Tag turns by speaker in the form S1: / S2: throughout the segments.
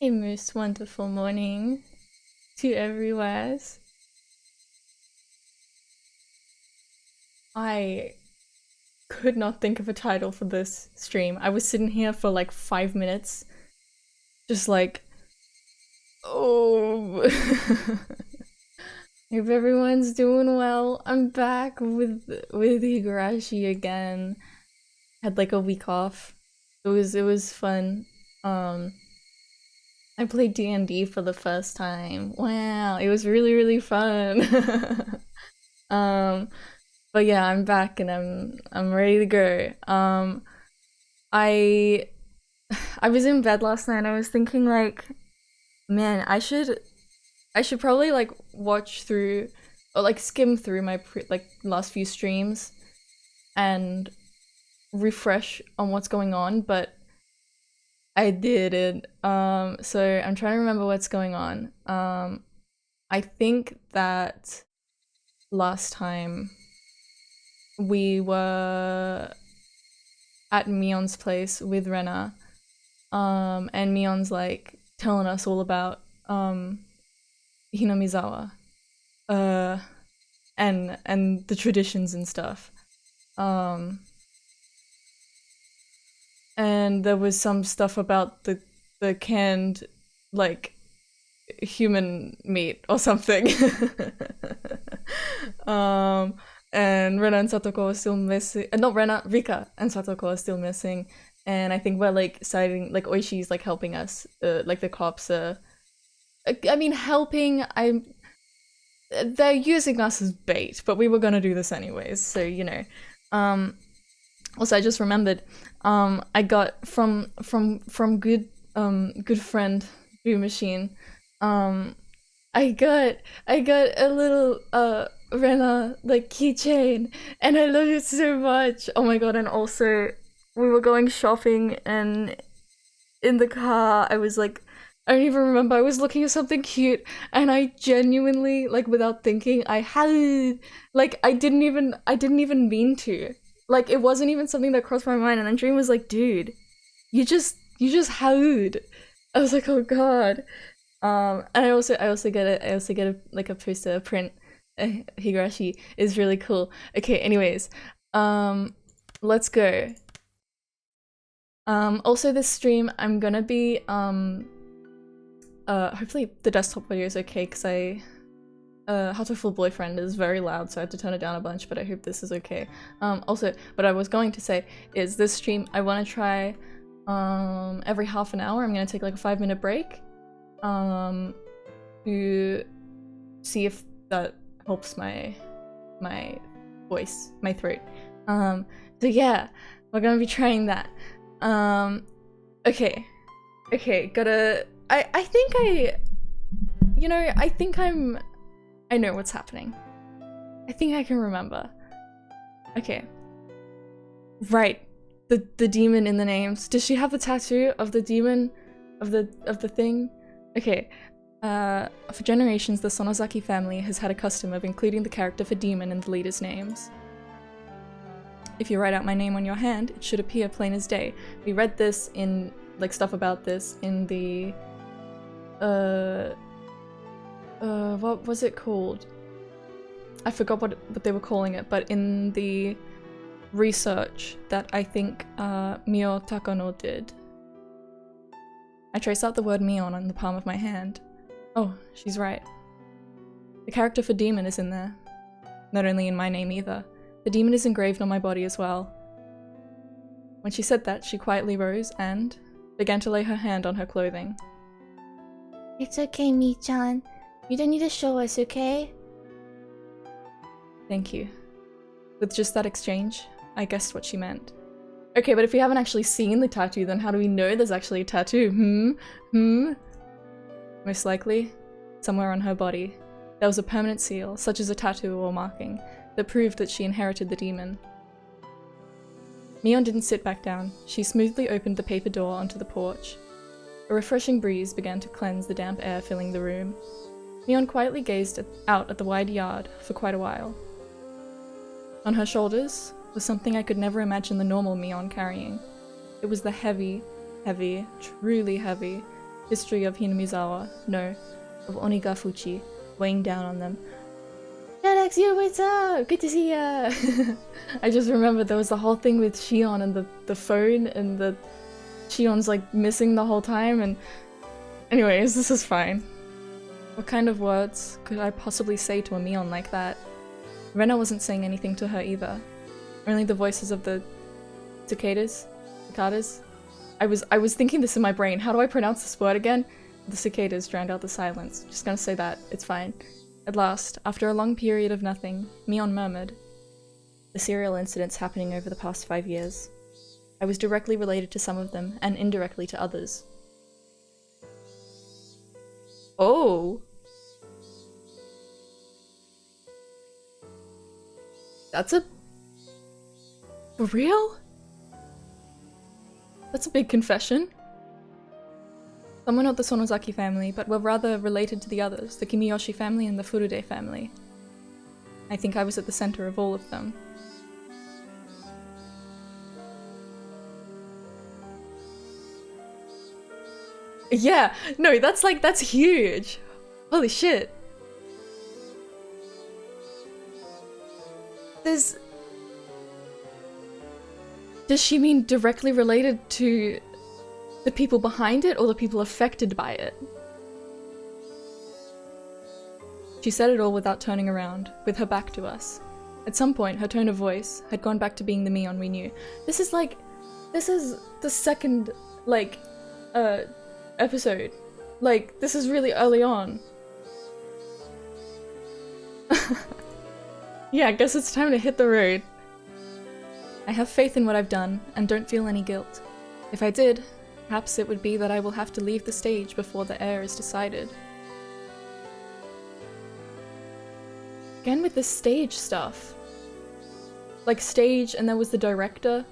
S1: A most wonderful morning to everyone. I could not think of a title for this stream. I was sitting here for like 5 minutes, just like, oh. Hope everyone's doing well. I'm back with Higurashi again. Had like a week off. It was fun. I played D&D for the first time. Wow, it was really fun. um, but yeah, I'm back and I'm ready to go. I I was in bed last night and I was thinking like, man, I should probably like watch through or like skim through my last few streams and refresh on what's going on, but I didn't. So I'm trying to remember what's going on. I think that last time we were at Mion's place with Rena, and Mion's like telling us all about Hinamizawa, and the traditions and stuff. And there was some stuff about the canned like human meat or something. And Rena and Satoko are still missing. Not Rena, Rika and Satoko are still missing. And I think we're like siding, like Oishi's like helping us, like the cops are. I mean, helping. They're using us as bait, but we were gonna do this anyways. So you know. Also, I just remembered. I got from good friend Boo Machine. I got a little Rena like keychain, and I love it so much. Oh my god! And also, we were going shopping, and in the car, I was like, I don't even remember. I was looking at something cute, and I genuinely, like, without thinking, I had like I didn't even mean to. Like, it wasn't even something that crossed my mind. And then Dream was like, "Dude, you just howed." I was like, "Oh god." And I also get a like a poster, a print. Higurashi is really cool. Okay, anyways, let's go. Also this stream I'm gonna be hopefully the desktop audio is okay because How to Fool Boyfriend is very loud, so I had to turn it down a bunch, but I hope this is okay. Also, what I was going to say is this stream I want to try every half an hour. I'm gonna take like a 5-minute break to see if that helps my voice, my throat. So yeah, we're gonna be trying that. Okay, gotta. I think I know what's happening. I think I can remember. Okay. Right. The demon in the names. Does she have the tattoo of the demon of the thing? Okay. For generations, the Sonozaki family has had a custom of including the character for demon in the leaders' names. If you write out my name on your hand, it should appear plain as day. We read this in, like, stuff about this in the, what was it called? I forgot what they were calling it, but in the research that I think Mio Takano did. I traced out the word Mion on the palm of my hand. Oh, she's right. The character for demon is in there. Not only in my name either. The demon is engraved on my body as well. When she said that, she quietly rose and began to lay her hand on her clothing.
S2: It's okay, Mi-chan. You don't need to show us, okay?
S1: Thank you. With just that exchange, I guessed what she meant. Okay, but if we haven't actually seen the tattoo, then how do we know there's actually a tattoo? Most likely, somewhere on her body, there was a permanent seal, such as a tattoo or marking, that proved that she inherited the demon. Mion didn't sit back down. She smoothly opened the paper door onto the porch. A refreshing breeze began to cleanse the damp air filling the room. Mion quietly gazed out at the wide yard for quite a while. On her shoulders was something I could never imagine the normal Mion carrying. It was the heavy, truly heavy, history of Hinamizawa, no, of Onigafuchi, weighing down on them. Alex, what's up? Good to see ya! I just remember there was the whole thing with Shion and the phone, and the Shion's like missing the whole time, and anyways, this is fine. What kind of words could I possibly say to a Mion like that? Rena wasn't saying anything to her either. Only the voices of the cicadas? I was thinking this in my brain. How do I pronounce this word again? The cicadas drowned out the silence. Just gonna say that. It's fine. At last, after a long period of nothing, Mion murmured. The serial incidents happening over the past 5 years. I was directly related to some of them, and indirectly to others. Oh! That's a... For real? That's a big confession. Some were not the Sonozaki family, but were rather related to the others, the Kimiyoshi family and the Furude family. I think I was at the center of all of them. Yeah, no, that's huge. Holy shit. Does she mean directly related to the people behind it or the people affected by it? She said it all without turning around, with her back to us. At some point, her tone of voice had gone back to being the Mion we knew. This is the second, episode. Like, this is really early on. Yeah, I guess it's time to hit the road. I have faith in what I've done, and don't feel any guilt. If I did, perhaps it would be that I will have to leave the stage before the heir is decided. Again with the stage stuff. Like stage, and there was the director.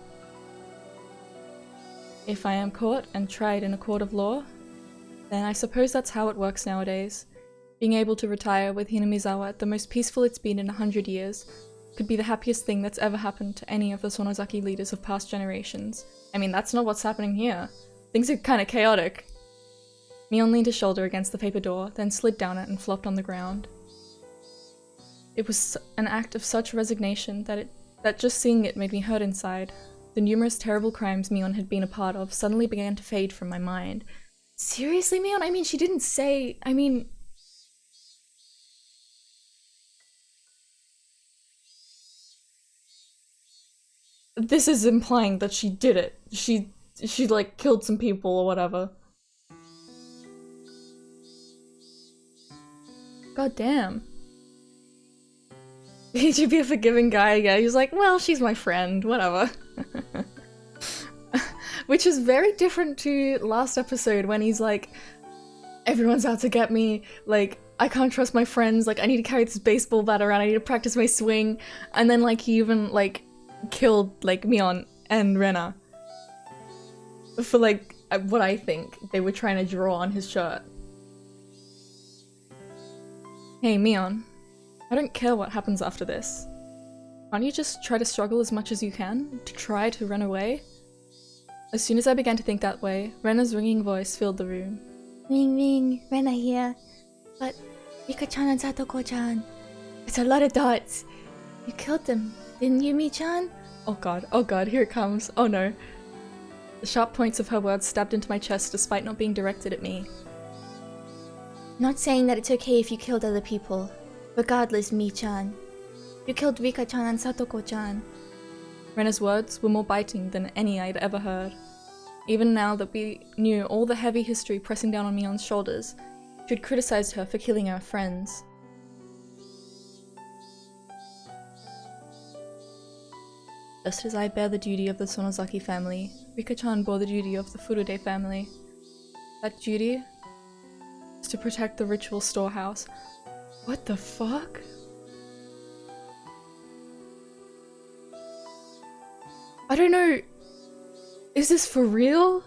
S1: If I am caught and tried in a court of law, then I suppose that's how it works nowadays. Being able to retire with Hinamizawa at the most peaceful it's been in 100 years could be the happiest thing that's ever happened to any of the Sonozaki leaders of past generations. I mean, that's not what's happening here. Things are kinda chaotic. Mion leaned his shoulder against the paper door, then slid down it and flopped on the ground. It was an act of such resignation that just seeing it made me hurt inside. The numerous terrible crimes Mion had been a part of suddenly began to fade from my mind. Seriously, Mion? I mean, she didn't say... I mean... This is implying that she did it. She like, killed some people or whatever. God damn. He should be a forgiving guy, yeah. He's like, well, she's my friend, whatever. Which is very different to last episode when he's like, everyone's out to get me, like, I can't trust my friends, like, I need to carry this baseball bat around, I need to practice my swing. And then, like, he even, like, killed, like, Mion and Rena. For, like, what I think they were trying to draw on his shirt. Hey, Mion. I don't care what happens after this. Can't you just try to struggle as much as you can? To try to run away? As soon as I began to think that way, Rena's ringing voice filled the room.
S2: Ring ring, Rena here. But Rika-chan and Satoko-chan. It's a lot of dots. You killed them, didn't you, Mi-chan?
S1: Oh god, here it comes. Oh no. The sharp points of her words stabbed into my chest despite not being directed at me.
S2: Not saying that it's okay if you killed other people. Regardless, Mi-chan. You killed Rika-chan and Satoko-chan.
S1: Rena's words were more biting than any I'd ever heard. Even now that we knew all the heavy history pressing down on Mion's shoulders, she'd criticized her for killing our friends. Just as I bear the duty of the Sonozaki family, Rika-chan bore the duty of the Furude family. That duty is to protect the ritual storehouse. What the fuck? I don't know. Is this for real?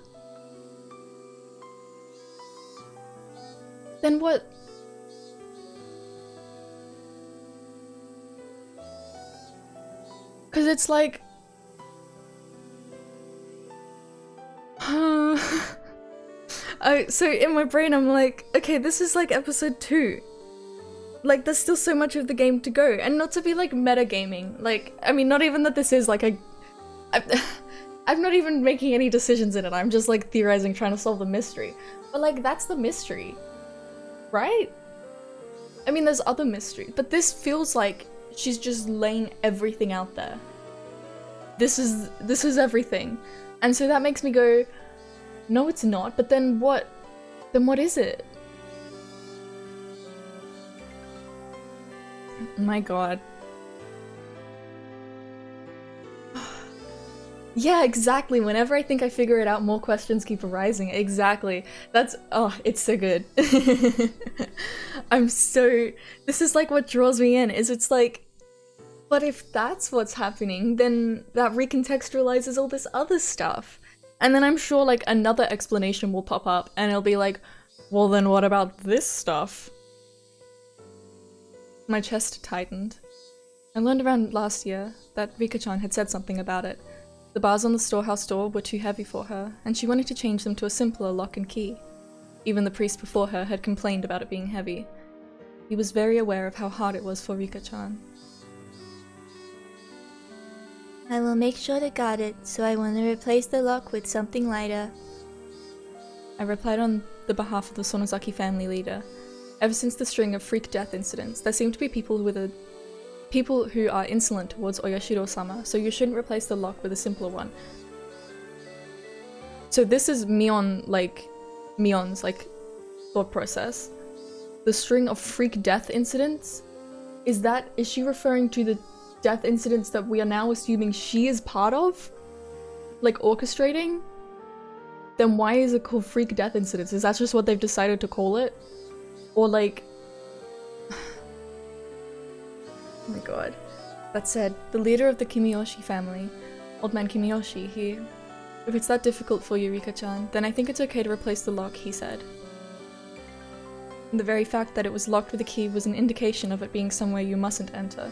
S1: Then what? Cause it's like... So in my brain I'm like, okay, this is like episode 2. Like, there's still so much of the game to go, and not to be like metagaming. Like, I mean, not even that this is like I'm not even making any decisions in it. I'm just like theorizing, trying to solve the mystery. But like, that's the mystery, right? I mean, there's other mystery, but this feels like she's just laying everything out there. This is everything, and so that makes me go, no, it's not. But then what? Then what is it? My god. Yeah, exactly. Whenever I think I figure it out, more questions keep arising. Exactly. That's, oh, it's so good. This is like what draws me in, is it's like, but if that's what's happening, then that recontextualizes all this other stuff. And then I'm sure like another explanation will pop up and it'll be like, well then what about this stuff? My chest tightened. I learned around last year that Rika-chan had said something about it. The bars on the storehouse door were too heavy for her, and she wanted to change them to a simpler lock and key. Even the priest before her had complained about it being heavy. He was very aware of how hard it was for Rika-chan.
S2: I will make sure to guard it, so I want to replace the lock with something lighter.
S1: I replied on the behalf of the Sonozaki family leader. Ever since the string of freak death incidents, there seem to be people who are insolent towards Oyashiro-sama, so you shouldn't replace the lock with a simpler one. So this is Mion's like thought process. The string of freak death incidents? Is she referring to the death incidents that we are now assuming she is part of? Like orchestrating? Then why is it called freak death incidents? Is that just what they've decided to call it? Or like... Oh my god. That said, the leader of the Kimiyoshi family, Old Man Kimiyoshi, if it's that difficult for you, Rika-chan, then I think it's okay to replace the lock, he said. And the very fact that it was locked with a key was an indication of it being somewhere you mustn't enter.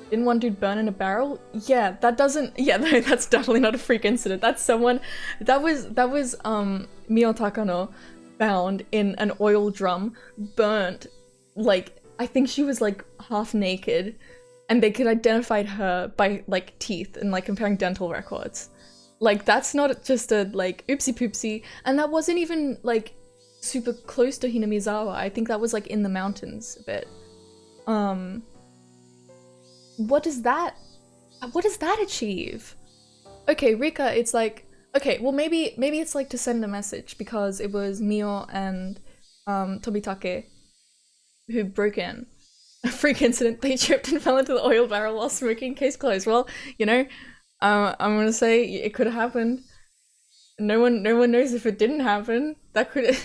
S1: Didn't one dude burn in a barrel? Yeah, that doesn't- yeah, no, that's definitely not a freak incident. That's someone- that was Mio Takano found in an oil drum, burnt, like, I think she was like half naked, and they could identify her by like teeth and like comparing dental records. Like, that's not just a like oopsie poopsie, and that wasn't even like super close to Hinamizawa. I think that was like in the mountains a bit. What does that achieve? Okay, Rika, it's like, okay, well maybe it's like to send a message because it was Mio and Tobitake who broke in. A freak incident, they tripped and fell into the oil barrel while smoking, case closed. Well, you know, I'm gonna say it could have happened. No one knows if it didn't happen. That could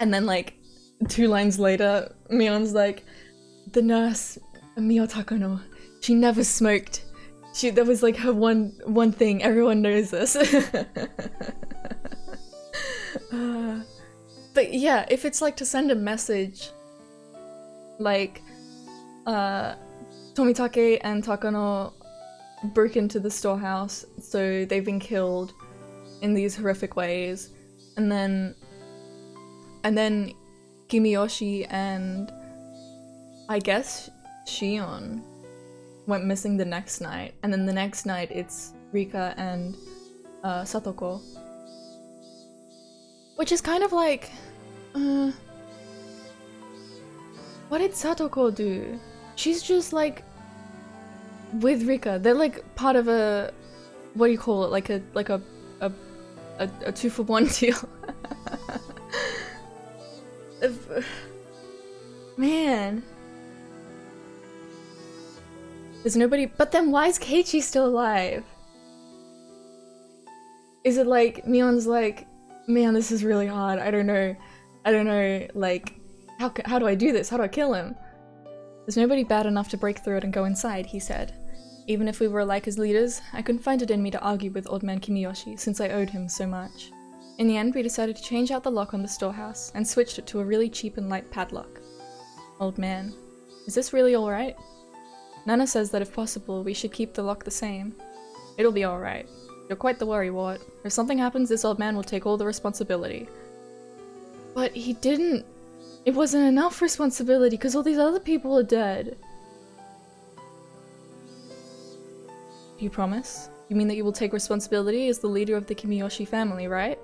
S1: And then like 2 lines later, Mion's like, the nurse, Mio Takano, she never smoked. That was like her one thing, everyone knows this. But yeah, if it's like to send a message, like, Tomitake and Takano broke into the storehouse, so they've been killed in these horrific ways, and then Kimiyoshi and I guess Shion went missing the next night, and then the next night it's Rika and Satoko. Which is kind of like, what did Satoko do? She's just like with Rika. They're like part of a, what do you call it? Like a 2-for-1 deal. Man. There's nobody, but then why is Keiichi still alive? Is it like, Mion's like, man, this is really hard, I don't know, like, how do I do this? How do I kill him? There's nobody bad enough to break through it and go inside, he said. Even if we were alike as leaders, I couldn't find it in me to argue with Old Man Kimiyoshi since I owed him so much. In the end, we decided to change out the lock on the storehouse and switched it to a really cheap and light padlock. Old man, is this really alright? Nana says that if possible, we should keep the lock the same. It'll be alright. You're quite the worrywart. If something happens, this old man will take all the responsibility. But he didn't. It wasn't enough responsibility because all these other people are dead. Do you promise? You mean that you will take responsibility as the leader of the Kimiyoshi family, right?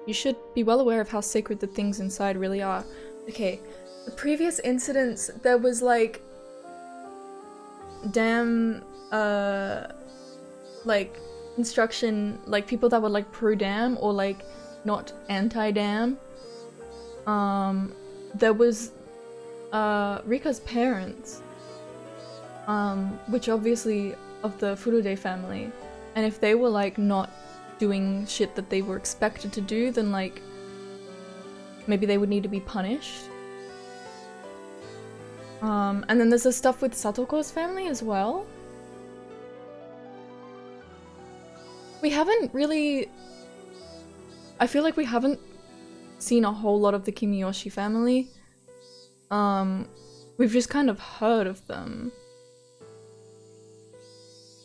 S1: You should be well aware of how sacred the things inside really are. Okay, the previous incidents, there was like dam, like construction, like people that were like pro-dam or like not anti-dam. There was Rika's parents, which obviously of the Furude family, and if they were like not doing shit that they were expected to do, then like maybe they would need to be punished. And then there's the stuff with Satoko's family as well. We haven't really... I feel like we haven't seen a whole lot of the Kimiyoshi family. We've just kind of heard of them.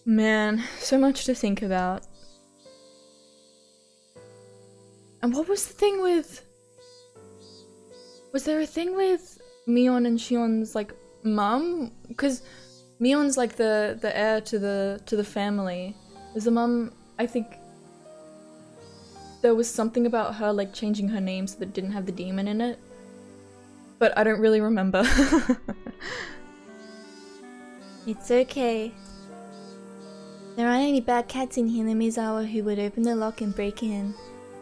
S1: Man, so much to think about. And what was the thing with... Was there a thing with Mion and Shion's like mum? Because Mion's like the heir to the family. Is the mum, I think there was something about her like changing her name so that it didn't have the demon in it. But I don't really remember.
S2: It's okay. There aren't any bad cats in here, Mizawa, who would open the lock and break in.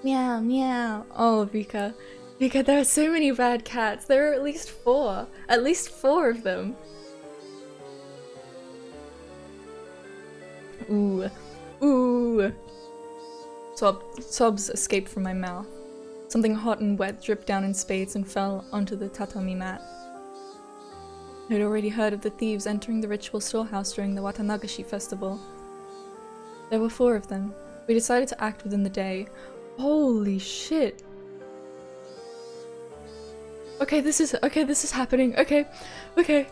S2: Meow, meow.
S1: Oh, Rika. Rika, there are so many bad cats. There are at least 4. At least 4 of them. Ooh. Ooh. Sobs escaped from my mouth. Something hot and wet dripped down in spades and fell onto the tatami mat. I had already heard of the thieves entering the ritual storehouse during the Watanagashi festival. There were 4 of them. We decided to act within the day. Holy shit. Okay, this is happening. Okay. At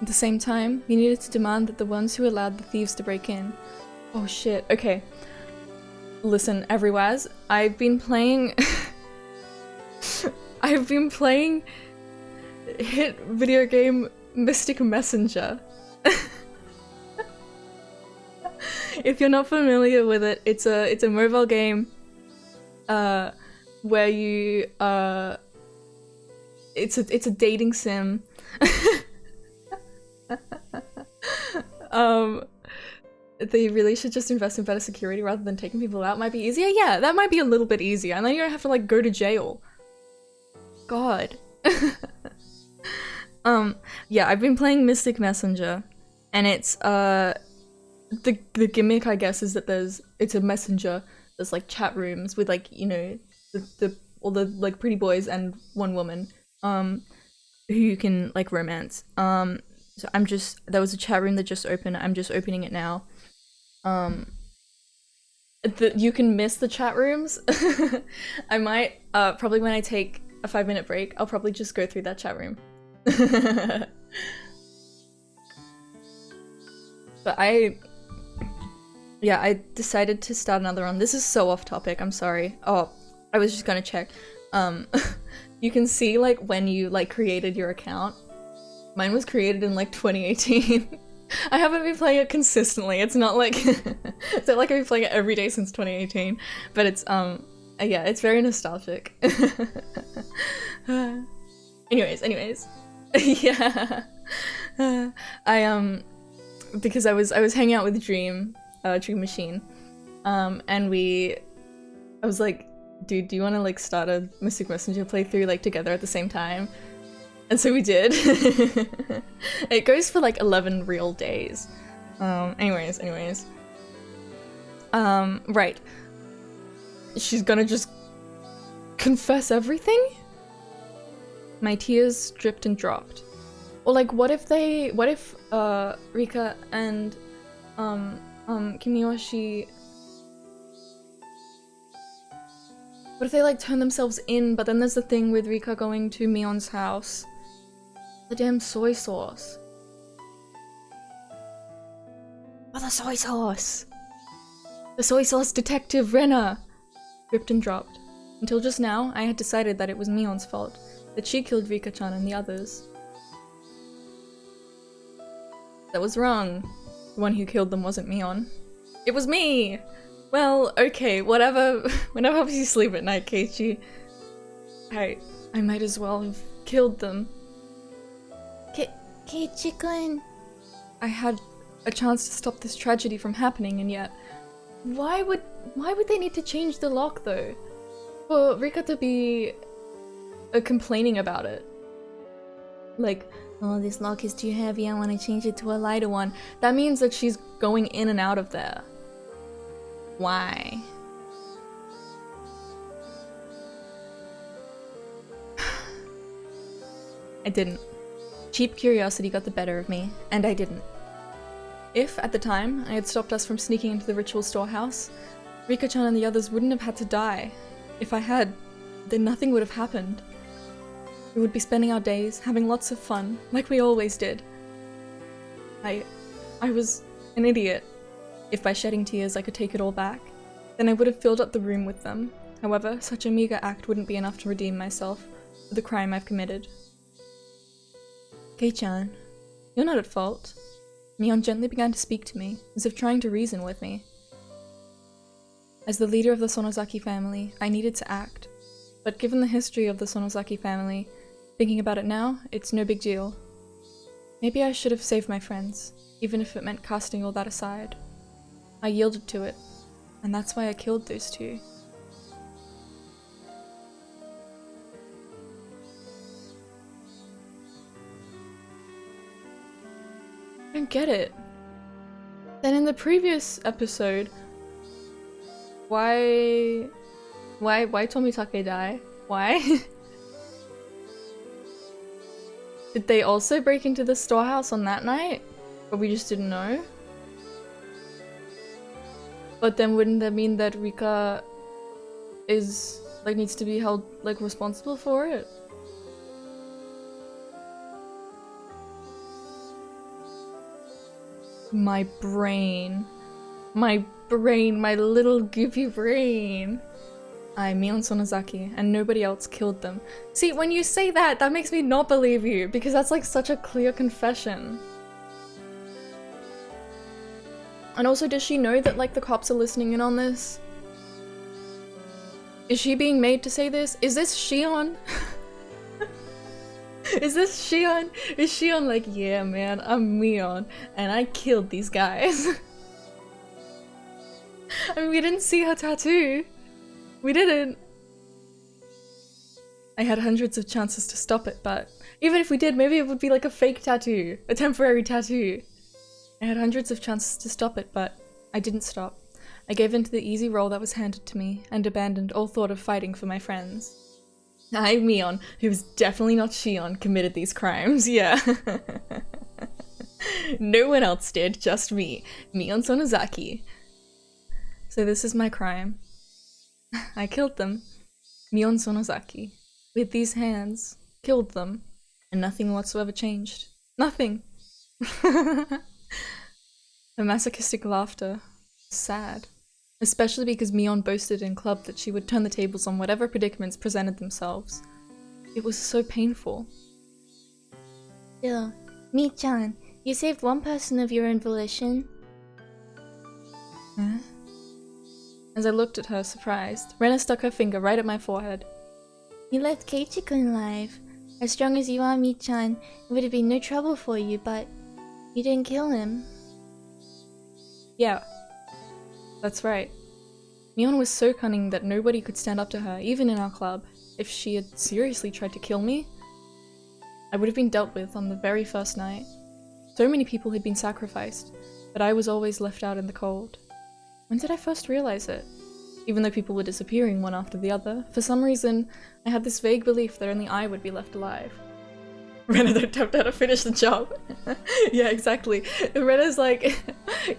S1: the same time, we needed to demand that the ones who allowed the thieves to break in. Oh shit, okay. Listen, everywheres, I've been playing hit video game Mystic Messenger. If you're not familiar with it, it's a mobile game where you it's a dating sim. They really should just invest in better security rather than taking people out. Might be easier? Yeah, that might be a little bit easier. And then you don't have to like go to jail. God. Yeah, I've been playing Mystic Messenger, and it's the gimmick, I guess, is that it's a messenger. There's like chat rooms with like, you know, all the like pretty boys and one woman who you can like romance. So there was a chat room that just opened. I'm just opening it now. You can miss the chat rooms. I might probably when I take a 5-minute break, I'll probably just go through that chat room. But I decided to start another one. This is so off topic, I'm sorry. Oh, I was just gonna check. You can see like when you like created your account. Mine was created in like 2018. I haven't been playing it consistently. It's not like it's not like I've been playing it every day since 2018. But it's yeah, it's very nostalgic. Anyways. Yeah. I because I was hanging out with Dream Machine. And I was like, dude, do you want to like start a Mystic Messenger playthrough like together at the same time? And so we did. It goes for like 11 real days. Anyways. Right. She's gonna just confess everything? My tears dripped and dropped. Or like, what if Rika and Kimiyoshi, what if they like turn themselves in, but then there's the thing with Rika going to Mion's house. The damn soy sauce. Oh, the soy sauce. The soy sauce detective, Rena! Gripped and dropped. Until just now, I had decided that it was Mion's fault, that she killed Rika-chan and the others. That was wrong. The one who killed them wasn't Mion. It was me! Well, okay, whatever helps you sleep at night, Keiichi. I might as well have killed them.
S2: Keiichi-kun.
S1: I had a chance to stop this tragedy from happening, and yet... Why would they need to change the lock, though? For Rika to be... complaining about it. Like, oh, this lock is too heavy, I want to change it to a lighter one. That means that she's going in and out of there. Why? I didn't. Cheap curiosity got the better of me, and I didn't. If, at the time, I had stopped us from sneaking into the ritual storehouse, Rika-chan and the others wouldn't have had to die. If I had, then nothing would have happened. We would be spending our days, having lots of fun, like we always did. I was an idiot. If by shedding tears I could take it all back, then I would have filled up the room with them. However, such a meager act wouldn't be enough to redeem myself for the crime I've committed. Kei-chan, you're not at fault. Mion gently began to speak to me, as if trying to reason with me. As the leader of the Sonozaki family, I needed to act. But given the history of the Sonozaki family, thinking about it now, it's no big deal. Maybe I should have saved my friends, even if it meant casting all that aside. I yielded to it, and that's why I killed those two. I don't get it. Then in the previous episode, why Tomitake die? Why? Did they also break into the storehouse on that night? Or we just didn't know? But then wouldn't that mean that Rika is, like, needs to be held, like, responsible for it? My brain. My little goofy brain. I'm Mion Sonozaki, and nobody else killed them. See, when you say that, that makes me not believe you, because that's like such a clear confession. And also, does she know that like the cops are listening in on this? Is she being made to say this? Is this Shion? Is this Shion? Is Shion like, yeah man, I'm Mion, and I killed these guys? I mean, we didn't see her tattoo. We didn't. I had hundreds of chances to stop it, but even if we did, maybe it would be like a fake tattoo, a temporary tattoo. I had hundreds of chances to stop it, but I didn't stop. I gave in to the easy role that was handed to me, and abandoned all thought of fighting for my friends. I, Mion, who was definitely not Shion, committed these crimes, yeah. No one else did, just me, Mion Sonozaki. So this is my crime. I killed them. Mion Sonozaki. With these hands. Killed them. And nothing whatsoever changed. Nothing! The masochistic laughter. Sad. Especially because Mion boasted in club that she would turn the tables on whatever predicaments presented themselves. It was so painful.
S2: Still, Mi-chan, you saved one person of your own volition.
S1: Huh? As I looked at her, surprised, Rena stuck her finger right at my forehead.
S2: You left Keiichi-kun alive. As strong as you are, Mi-chan, it would have been no trouble for you, but you didn't kill him.
S1: Yeah. That's right. Mion was so cunning that nobody could stand up to her, even in our club. If she had seriously tried to kill me, I would have been dealt with on the very first night. So many people had been sacrificed, but I was always left out in the cold. When did I first realize it? Even though people were disappearing one after the other, for some reason, I had this vague belief that only I would be left alive. Rena don't have to finish the job. Yeah, exactly. Rena's like,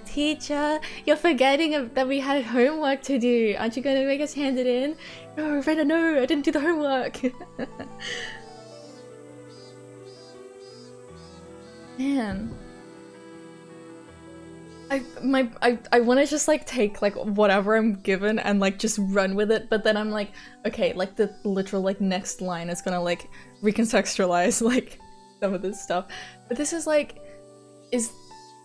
S1: teacher, you're forgetting that we had homework to do. Aren't you gonna make us hand it in? No, Rena, no, I didn't do the homework. Man. I want to just like take like whatever I'm given and like just run with it, but then I'm like, okay, like the literal like next line is gonna like recontextualize like some of this stuff. But this is like, is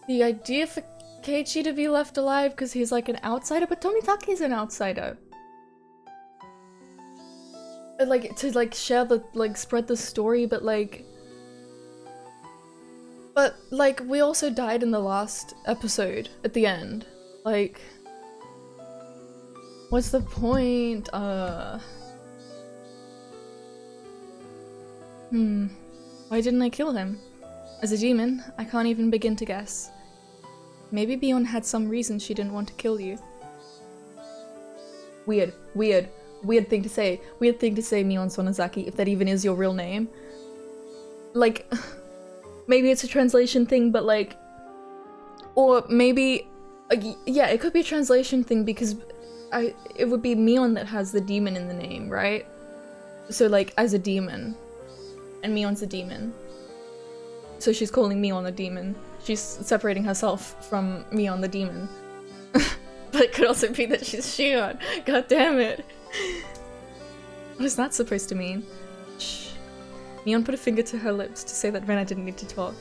S1: the idea for Keiichi to be left alive because he's like an outsider, but Tomitake's an outsider. Like to like share the like spread the story, but like we also died in the last episode at the end. Like, what's the point? Why didn't I kill him? As a demon, I can't even begin to guess. Maybe Bion had some reason she didn't want to kill you. Weird thing to say. Weird thing to say, Mion Sonozaki, if that even is your real name. Like, maybe it's a translation thing, but like, or maybe, yeah, it could be a translation thing because it would be Mion that has the demon in the name, right? So like, as a demon, and Mion's a demon. So she's calling Mion a demon. She's separating herself from Mion the demon. But it could also be that she's Shion. God damn it. What is that supposed to mean? Shh. Mion put a finger to her lips to say that Rena didn't need to talk.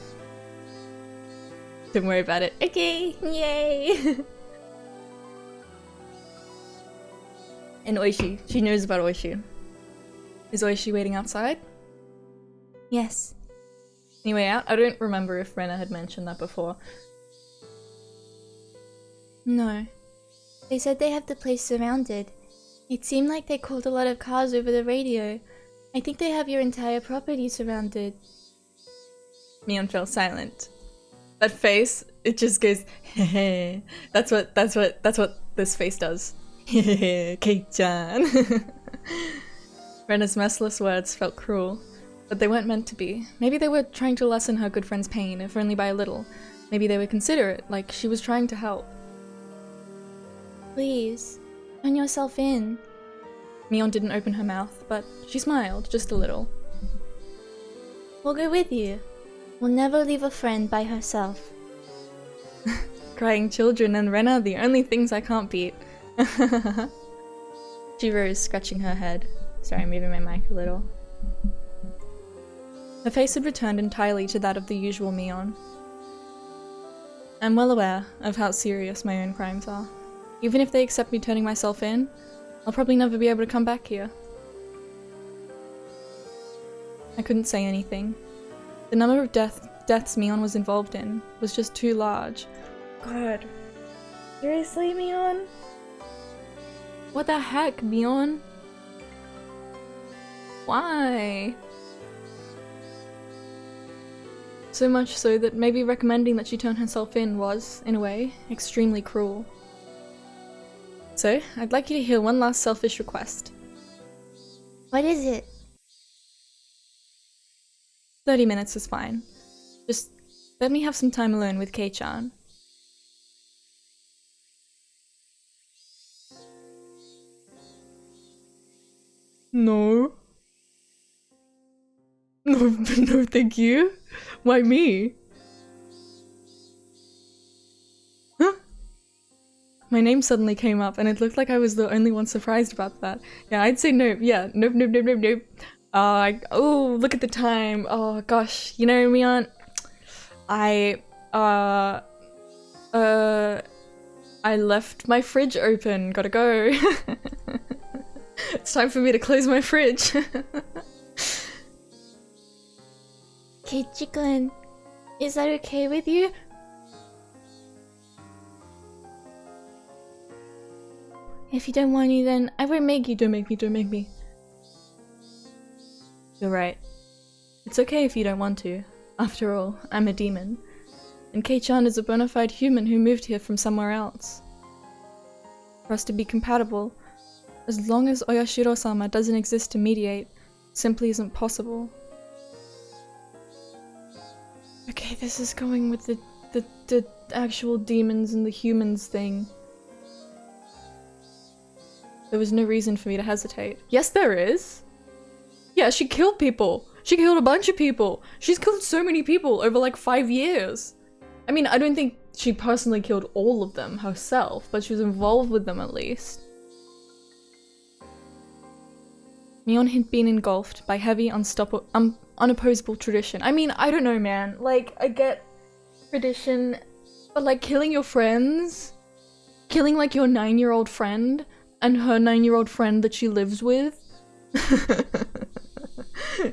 S1: Don't worry about it. Okay, yay! And Oishi. She knows about Oishi. Is Oishi waiting outside?
S2: Yes.
S1: Any way out? I don't remember if Rena had mentioned that before.
S2: No. They said they have the place surrounded. It seemed like they called a lot of cars over the radio. I think they have your entire property surrounded.
S1: Mion fell silent. That face, it just goes, hehe. That's what this face does. Hehe, Kei-chan. Rena's merciless words felt cruel, but they weren't meant to be. Maybe they were trying to lessen her good friend's pain, if only by a little. Maybe they were considerate, like she was trying to help.
S2: Please, turn yourself in.
S1: Mion didn't open her mouth, but she smiled, just a little.
S2: We'll go with you. We'll never leave a friend by herself.
S1: Crying children and Rena are the only things I can't beat. She rose, scratching her head. Sorry, I'm moving my mic a little. Her face had returned entirely to that of the usual Mion. I'm well aware of how serious my own crimes are. Even if they accept me turning myself in, I'll probably never be able to come back here. I couldn't say anything. The number of deaths Mion was involved in was just too large. God. Seriously, Mion? What the heck, Mion? Why? So much so that maybe recommending that she turn herself in was, in a way, extremely cruel. So, I'd like you to hear one last selfish request.
S2: What is it?
S1: 30 minutes is fine. Just let me have some time alone with Kei-chan. No. No, thank you. Why me? Huh? My name suddenly came up and it looked like I was the only one surprised about that. Yeah, I'd say no. Yeah, nope. Oh, look at the time. Oh gosh, you know, Mion, I left my fridge open. Gotta go. It's time for me to close my fridge.
S2: Keiichi-kun, is that okay with you? If you don't want to, then I won't make you.
S1: Don't make me. You're right. It's okay if you don't want to. After all, I'm a demon. And Kei-chan is a bona fide human who moved here from somewhere else. For us to be compatible, as long as Oyashiro-sama doesn't exist to mediate, simply isn't possible. Okay, this is going with the actual demons and the humans thing. There was no reason for me to hesitate. Yes, there is! Yeah, she killed people! She killed a bunch of people! She's killed so many people over like 5 years! I mean, I don't think she personally killed all of them herself, but she was involved with them at least. Mion had been engulfed by heavy, unopposable tradition. I mean, I don't know, man. Like, I get tradition, but like killing your friends, killing like your 9-year-old friend and her 9-year-old friend that she lives with.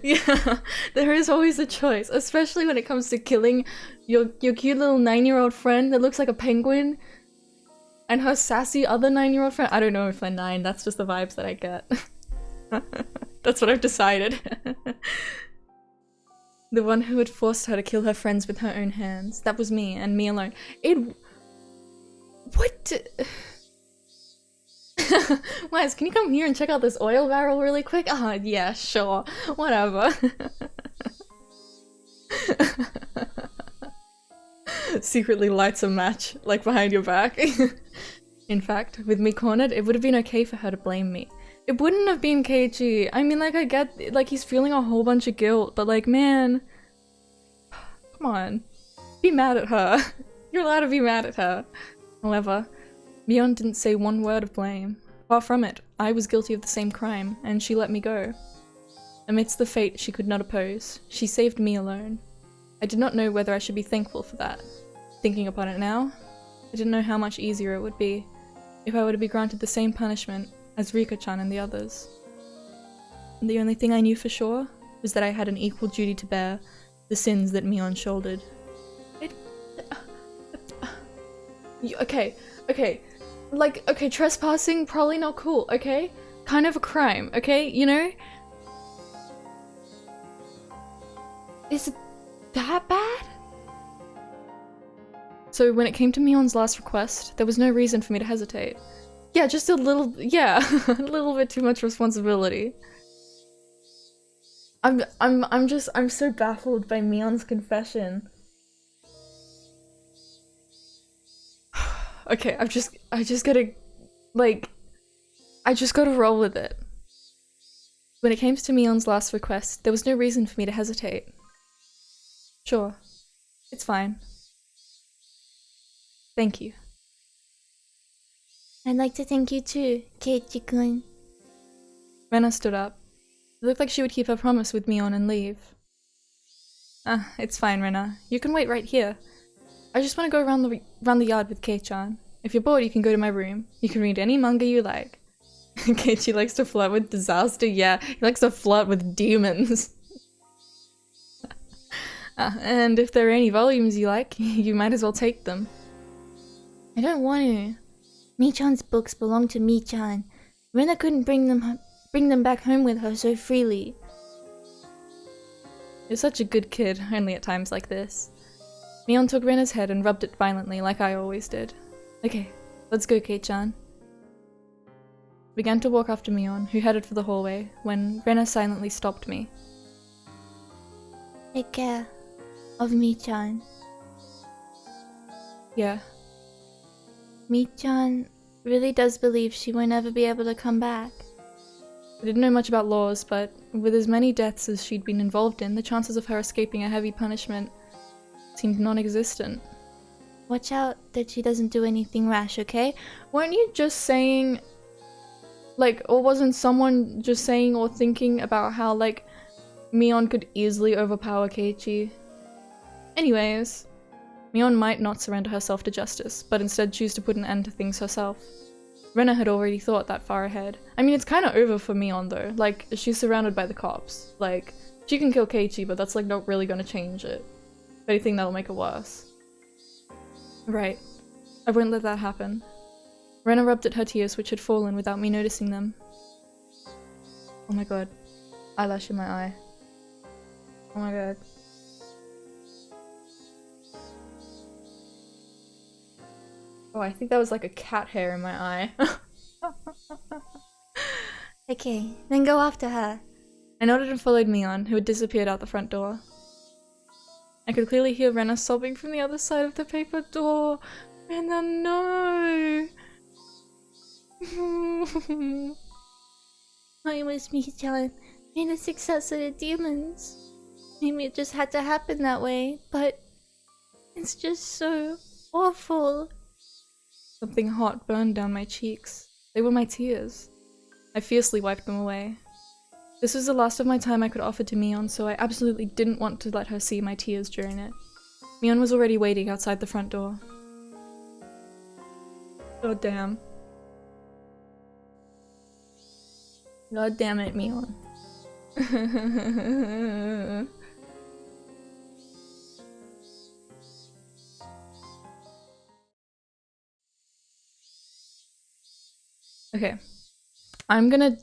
S1: Yeah, there is always a choice, especially when it comes to killing your cute little 9-year-old friend that looks like a penguin and her sassy other 9-year-old friend. I don't know if they're 9, that's just the vibes that I get. That's what I've decided. The one who had forced her to kill her friends with her own hands. That was me, and me alone. What? Wes, can you come here and check out this oil barrel really quick? Yeah, sure. Whatever. Secretly lights a match, like behind your back. In fact, with me cornered, it would have been okay for her to blame me. It wouldn't have been Keiichi. I mean, like, I get, like, he's feeling a whole bunch of guilt, but like, man. Come on. Be mad at her. You're allowed to be mad at her. However, Mion didn't say one word of blame. Far from it, I was guilty of the same crime, and she let me go. Amidst the fate she could not oppose, she saved me alone. I did not know whether I should be thankful for that. Thinking upon it now, I didn't know how much easier it would be if I were to be granted the same punishment as Rika-chan and the others. And the only thing I knew for sure was that I had an equal duty to bear the sins that Mion shouldered. Okay. Like, okay, trespassing, probably not cool, okay? Kind of a crime, okay? You know? Is it that bad? So when it came to Mion's last request, there was no reason for me to hesitate. Yeah, just a little, yeah, a little bit too much responsibility. I'm so baffled by Mion's confession. Okay, I just gotta, like, I just gotta roll with it. When it came to Mion's last request, there was no reason for me to hesitate. Sure, it's fine. Thank you.
S2: I'd like to thank you too, Keiichi-kun.
S1: Rena stood up. It looked like she would keep her promise with Mion and leave. It's fine, Rena. You can wait right here. I just want to go around the yard with Kei-chan. If you're bored, you can go to my room. You can read any manga you like. Keiichi likes to flirt with disaster. Yeah, he likes to flirt with demons. And if there are any volumes you like, you might as well take them.
S2: I don't want to. Mi-chan's books belong to Mi-chan. Rena couldn't bring them back home with her so freely.
S1: You're such a good kid, only at times like this. Mion took Rena's head and rubbed it violently like I always did. Okay, let's go, Kei-chan. Began to walk after Mion, who headed for the hallway, when Rena silently stopped me.
S2: Take care of Mi-chan.
S1: Yeah.
S2: Mi-chan really does believe she won't ever be able to come back.
S1: I didn't know much about laws, but with as many deaths as she'd been involved in, the chances of her escaping a heavy punishment seemed non-existent.
S2: Watch out that she doesn't do anything rash, okay?
S1: Weren't you just saying, like, or wasn't someone just saying or thinking about how, like, Mion could easily overpower Keiichi? Anyways, Mion might not surrender herself to justice, but instead choose to put an end to things herself. Rena had already thought that far ahead. I mean, it's kind of over for Mion though. Like, she's surrounded by the cops. Like, she can kill Keiichi, but that's like not really gonna change it. If anything, that'll make it worse. Right. I won't let that happen. Rena rubbed at her tears, which had fallen without me noticing them. Oh my god. Eyelash in my eye. Oh my god. Oh, I think that was like a cat hair in my eye.
S2: Okay, then go after her.
S1: I nodded and followed Mion, who had disappeared out the front door. I could clearly hear Rena sobbing from the other side of the paper door. Rena, no!
S2: I was Mi-chan, and the success of the demons. Maybe it just had to happen that way, but it's just so awful.
S1: Something hot burned down my cheeks. They were my tears. I fiercely wiped them away. This was the last of my time I could offer to Mion, so I absolutely didn't want to let her see my tears during it. Mion was already waiting outside the front door. God damn. God damn it, Mion. Okay. I'm gonna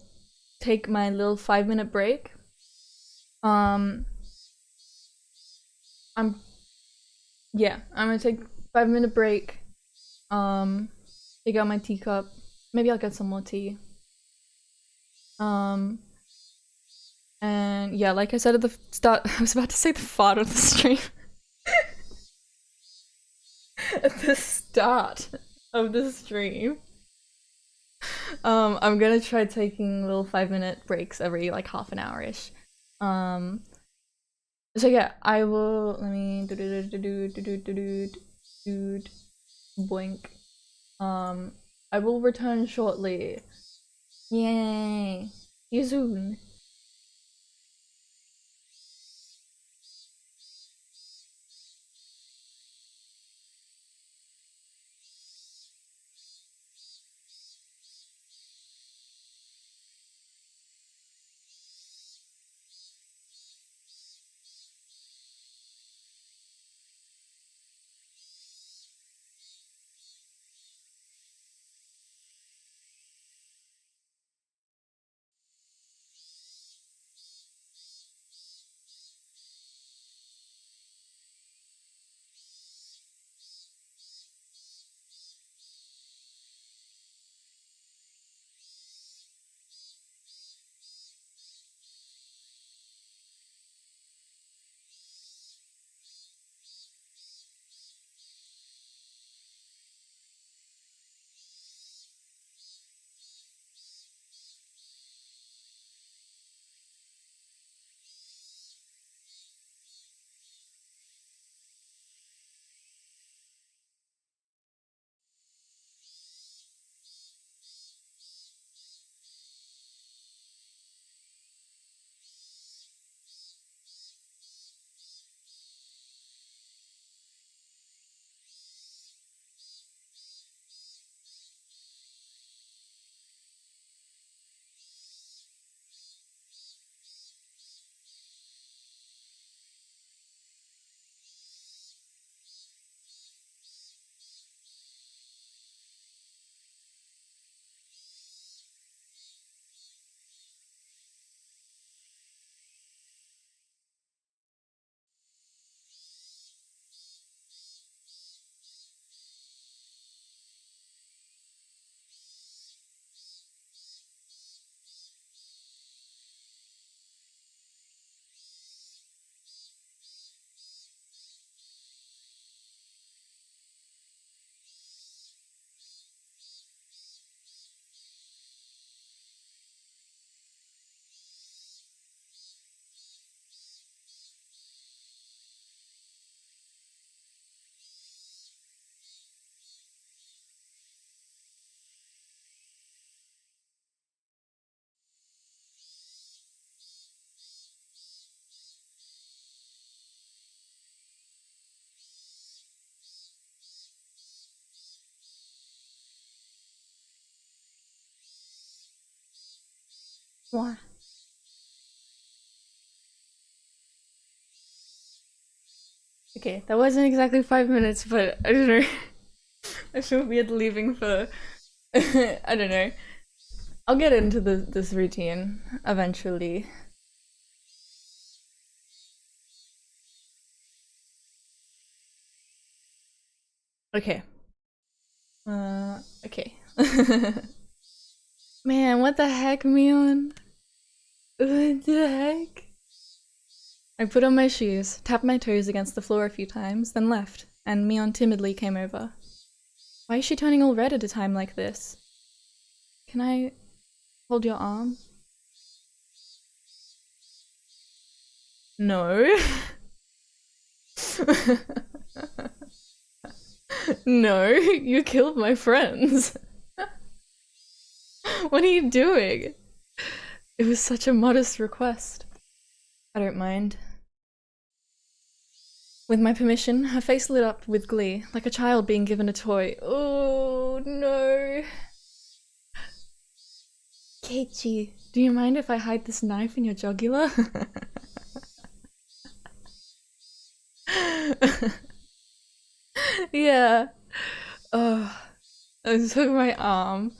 S1: take my little 5-minute break. I'm gonna take 5-minute break. Take out my teacup. Maybe I'll get some more tea. And yeah, like I said at the start, I was about to say the fart of the stream. At the start of the stream. I'm gonna try taking little 5-minute breaks every like half an hour-ish. So yeah, I will, let me boink. I will return shortly. Yay. See you soon. What? Okay, that wasn't exactly 5 minutes, but I don't know. I feel weird leaving for I don't know. I'll get into this routine eventually. Okay. Okay. Man, what the heck, Mion? What the heck? I put on my shoes, tapped my toes against the floor a few times, then left, and Mion timidly came over. Why is she turning all red at a time like this? Can I hold your arm? No. No, you killed my friends. What are you doing? It was such a modest request. I don't mind. With my permission, her face lit up with glee, like a child being given a toy. Oh no.
S2: Keiichi.
S1: Do you mind if I hide this knife in your jugular? Yeah. Oh, I took my arm.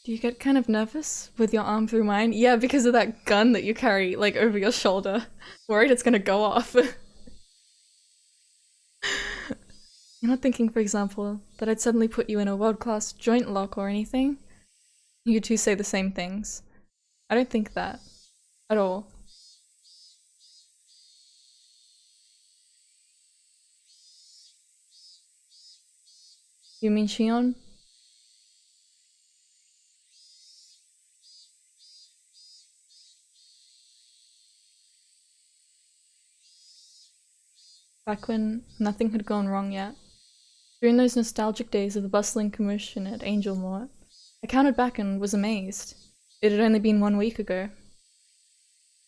S1: Do you get kind of nervous with your arm through mine? Yeah, because of that gun that you carry, like, over your shoulder. Worried it's gonna go off. You're not thinking, for example, that I'd suddenly put you in a world-class joint lock or anything? You two say the same things. I don't think that. At all. You mean Shion? Back when nothing had gone wrong yet. During those nostalgic days of the bustling commotion at Angel Mort, I counted back and was amazed. It had only been 1 week ago.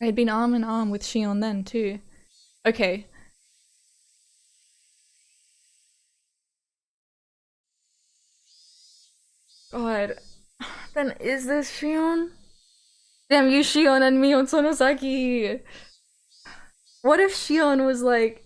S1: I had been arm in arm with Shion then, too. Okay. God. Then is this Shion? Damn you, Shion and Mion Sonosaki! What if Shion was like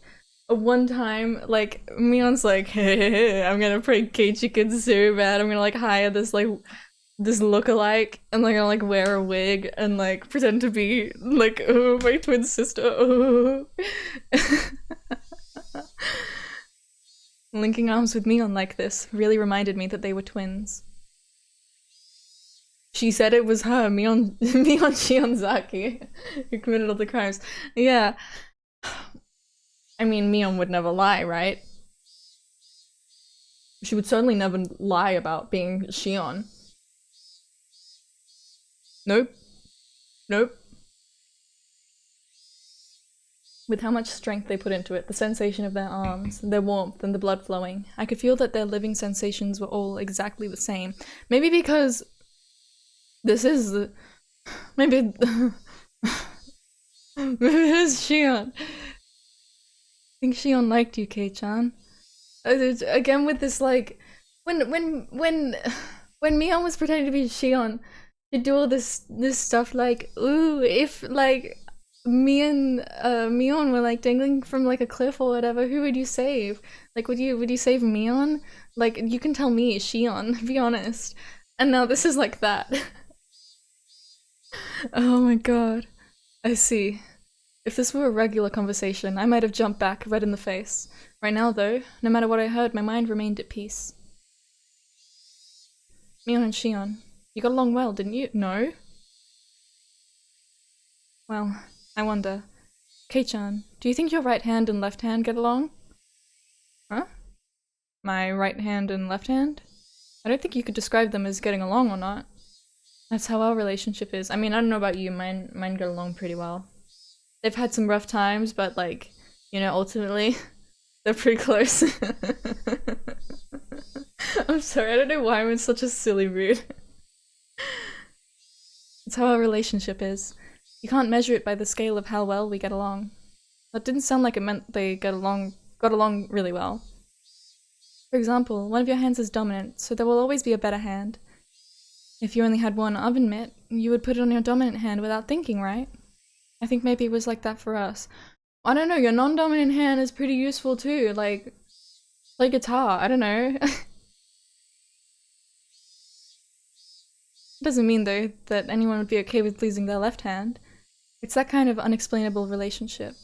S1: a one time, like, Mion's like, hey, I'm gonna prank Keiichi so bad, I'm gonna like hire this lookalike and like I'll like wear a wig and like pretend to be like, oh, my twin sister. Oh. Linking arms with Mion like this really reminded me that they were twins. She said it was her, Mion Shionzaki, who committed all the crimes. Yeah. I mean, Mion would never lie, right? She would certainly never lie about being Shion. Nope. Nope. With how much strength they put into it, the sensation of their arms, their warmth, and the blood flowing, I could feel that their living sensations were all exactly the same. Maybe because this is the... Maybe... Maybe it is Shion. I think Shion liked you, Kei-chan. Again with this, like... When Mion was pretending to be Shion, he'd do all this stuff like, ooh, if, like... Me and Mion were like dangling from like a cliff or whatever, who would you save? Like, would you save Mion? Like, you can tell me, Shion, be honest. And now this is like that. Oh my god. I see. If this were a regular conversation, I might have jumped back, red in the face. Right now, though, no matter what I heard, my mind remained at peace. Mion and Shion, you got along well, didn't you? No? Well... I wonder. Kei-chan, do you think your right hand and left hand get along? Huh? My right hand and left hand? I don't think you could describe them as getting along or not. That's how our relationship is. I mean, I don't know about you, mine get along pretty well. They've had some rough times, but like, you know, ultimately, they're pretty close. I'm sorry, I don't know why I'm in such a silly mood. It's how our relationship is. You can't measure it by the scale of how well we get along. That didn't sound like it meant they got along really well. For example, one of your hands is dominant, so there will always be a better hand. If you only had one oven mitt, you would put it on your dominant hand without thinking, right? I think maybe it was like that for us. I don't know, your non-dominant hand is pretty useful too, like, play guitar, I don't know. Doesn't mean, though, that anyone would be okay with losing their left hand. It's that kind of unexplainable relationship.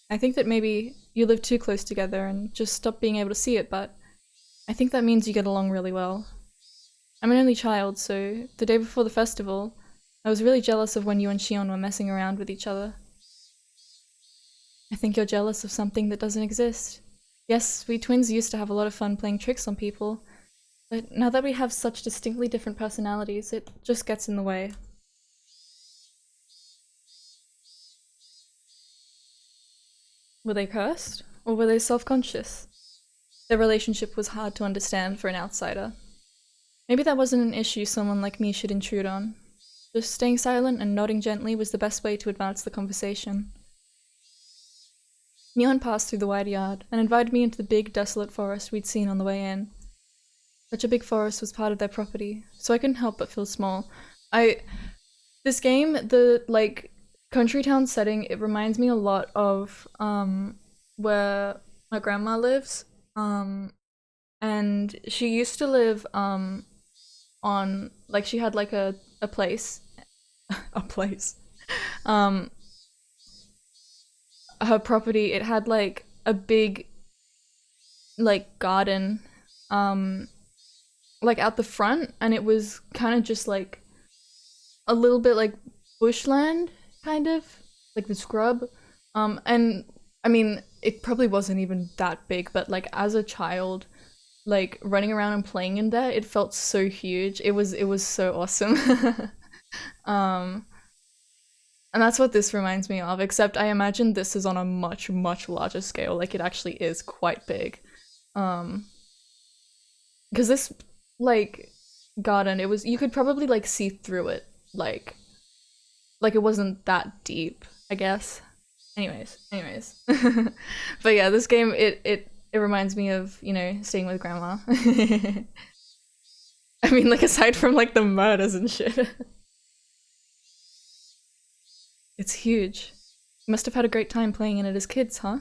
S1: I think that maybe you live too close together and just stop being able to see it, but I think that means you get along really well. I'm an only child, so the day before the festival, I was really jealous of when you and Shion were messing around with each other. I think you're jealous of something that doesn't exist. Yes, we twins used to have a lot of fun playing tricks on people, but now that we have such distinctly different personalities, it just gets in the way. Were they cursed? Or were they self-conscious? Their relationship was hard to understand for an outsider. Maybe that wasn't an issue someone like me should intrude on. Just staying silent and nodding gently was the best way to advance the conversation. Mion passed through the wide yard and invited me into the big, desolate forest we'd seen on the way in. Such a big forest was part of their property, so I couldn't help but feel small. This game, the, like, country town setting, it reminds me a lot of, where my grandma lives, and she used to live, on, like, she had, like, a place, her property, it had, like, a big, like, garden, like, out the front, and it was kind of just, like, a little bit, like, bushland, kind of, like the scrub, and, I mean, it probably wasn't even that big, but, like, as a child, like, running around and playing in there, it felt so huge. It was so awesome. And that's what this reminds me of, except I imagine this is on a much, much larger scale. Like, it actually is quite big. Because this, like, garden, you could probably, like, see through it. Like it wasn't that deep, I guess. Anyways. But yeah, this game, it reminds me of, you know, staying with grandma. I mean, like, aside from, like, the murders and shit. It's huge. You must have had a great time playing in it as kids, huh?